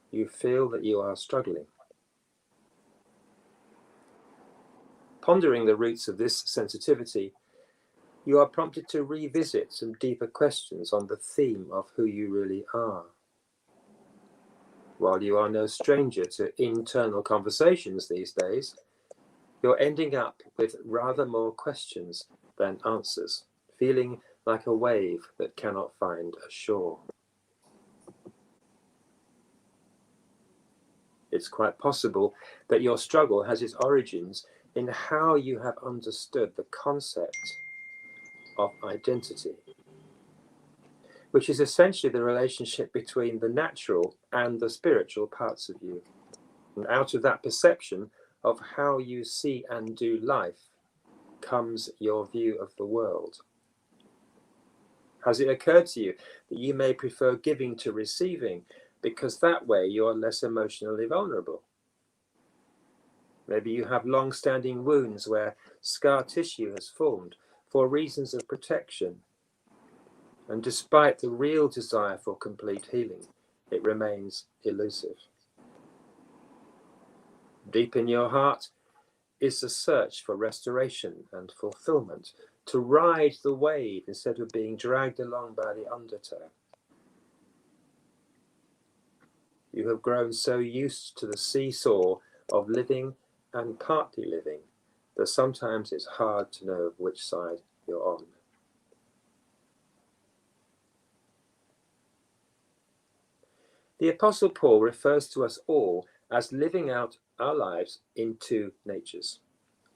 you feel that you are struggling. Pondering the roots of this sensitivity, you are prompted to revisit some deeper questions on the theme of who you really are. While you are no stranger to internal conversations these days, you're ending up with rather more questions than answers, feeling like a wave that cannot find a shore. It's quite possible that your struggle has its origins in how you have understood the concept of identity, which is essentially the relationship between the natural and the spiritual parts of you. And out of that perception of how you see and do life comes your view of the world. Has it occurred to you that you may prefer giving to receiving because that way you are less emotionally vulnerable? Maybe you have long-standing wounds where scar tissue has formed for reasons of protection. And despite the real desire for complete healing, it remains elusive. Deep in your heart is the search for restoration and fulfillment, to ride the wave instead of being dragged along by the undertow. You have grown so used to the seesaw of living and partly living that sometimes it's hard to know which side you're on. The Apostle Paul refers to us all as living out our lives in two natures.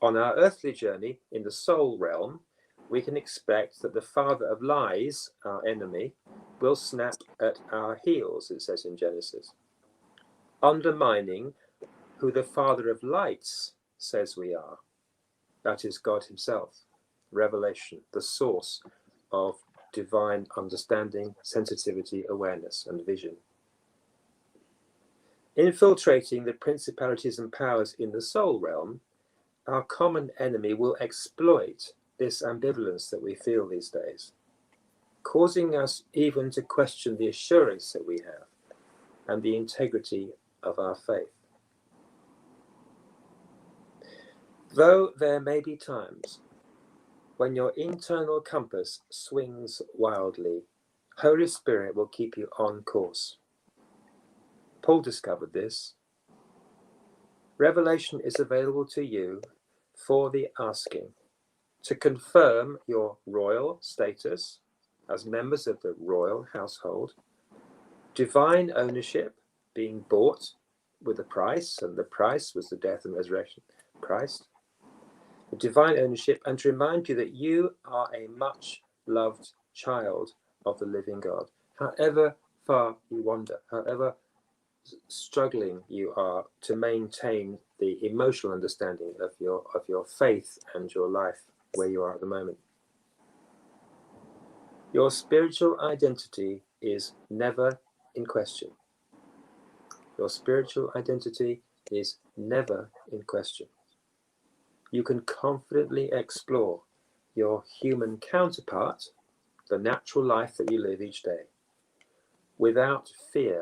On our earthly journey in the soul realm, we can expect that the father of lies, our enemy, will snap at our heels, it says in Genesis, undermining who the father of lights says we are. That is God himself, revelation, the source of divine understanding, sensitivity, awareness, and vision. Infiltrating the principalities and powers in the soul realm, our common enemy will exploit this ambivalence that we feel these days, causing us even to question the assurance that we have and the integrity of our faith. Though there may be times when your internal compass swings wildly, Holy Spirit will keep you on course. Paul discovered this. Revelation is available to you for the asking, to confirm your royal status as members of the royal household, divine ownership, being bought with a price, and the price was the death and resurrection of Christ, divine ownership, and to remind you that you are a much loved child of the living God. However far you wander, however struggling you are to maintain the emotional understanding of your faith and your life where you are at the moment. Your spiritual identity is never in question. Your spiritual identity is never in question. You can confidently explore your human counterpart, the natural life that you live each day, without fear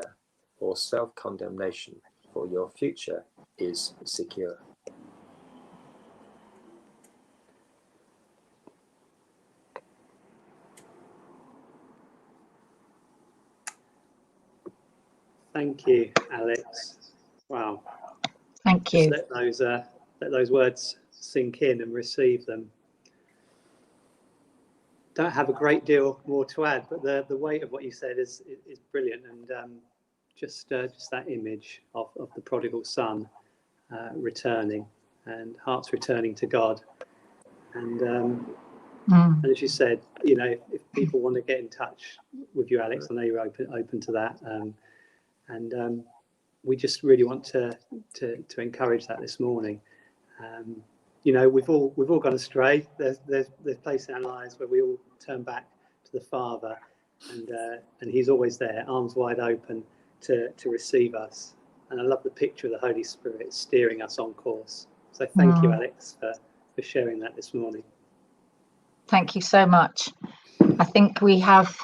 or self-condemnation, for your future is secure. Thank you, Alex. Wow. Thank you. Just let those words sink in and receive them. Don't have a great deal more to add, but the weight of what you said is brilliant, and just that image of the prodigal son returning, and hearts returning to God, and as you said, you know, if people want to get in touch with you, Alex, I know you're open to that, and we just really want to encourage that this morning. You know, we've all gone astray. There's place in our lives where we all turn back to the Father, and He's always there, arms wide open to receive us. And I love the picture of the Holy Spirit steering us on course. So thank you, Alex, for sharing that this morning. Thank you so much. I think we have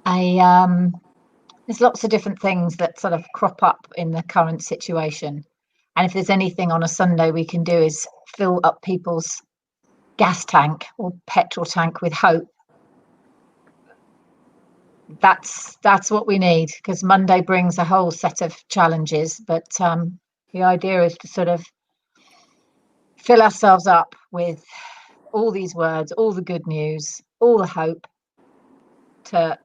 there's lots of different things that sort of crop up in the current situation. And if there's anything on a Sunday we can do is fill up people's gas tank or petrol tank with hope. That's what we need, because Monday brings a whole set of challenges. But the idea is to sort of fill ourselves up with all these words, all the good news, all the hope to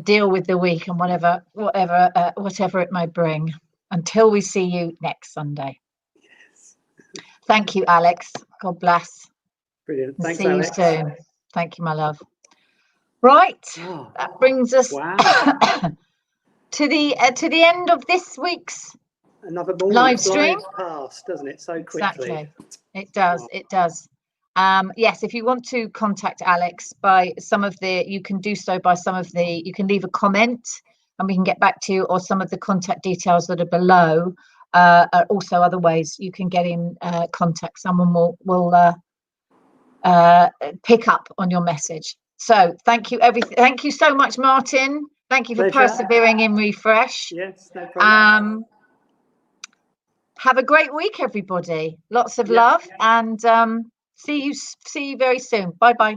deal with the week and whatever it may bring, until we see you next Sunday. Yes. Thank you, Alex. God bless. Brilliant. Thanks, see Alex. you soon. Thank you, my love. Right, that brings us to the end of this week's another morning live stream. Past, doesn't it, so quickly? Exactly. It does. It does. Yes, if you want to contact Alex you can do so by you can leave a comment and we can get back to you, or some of the contact details that are below are also other ways you can get in contact. Someone will pick up on your message. So thank you thank you so much, Martin. Thank you for persevering in Refresh. Yes, no problem. Have a great week, everybody. Lots of love, and see you very soon. Bye bye.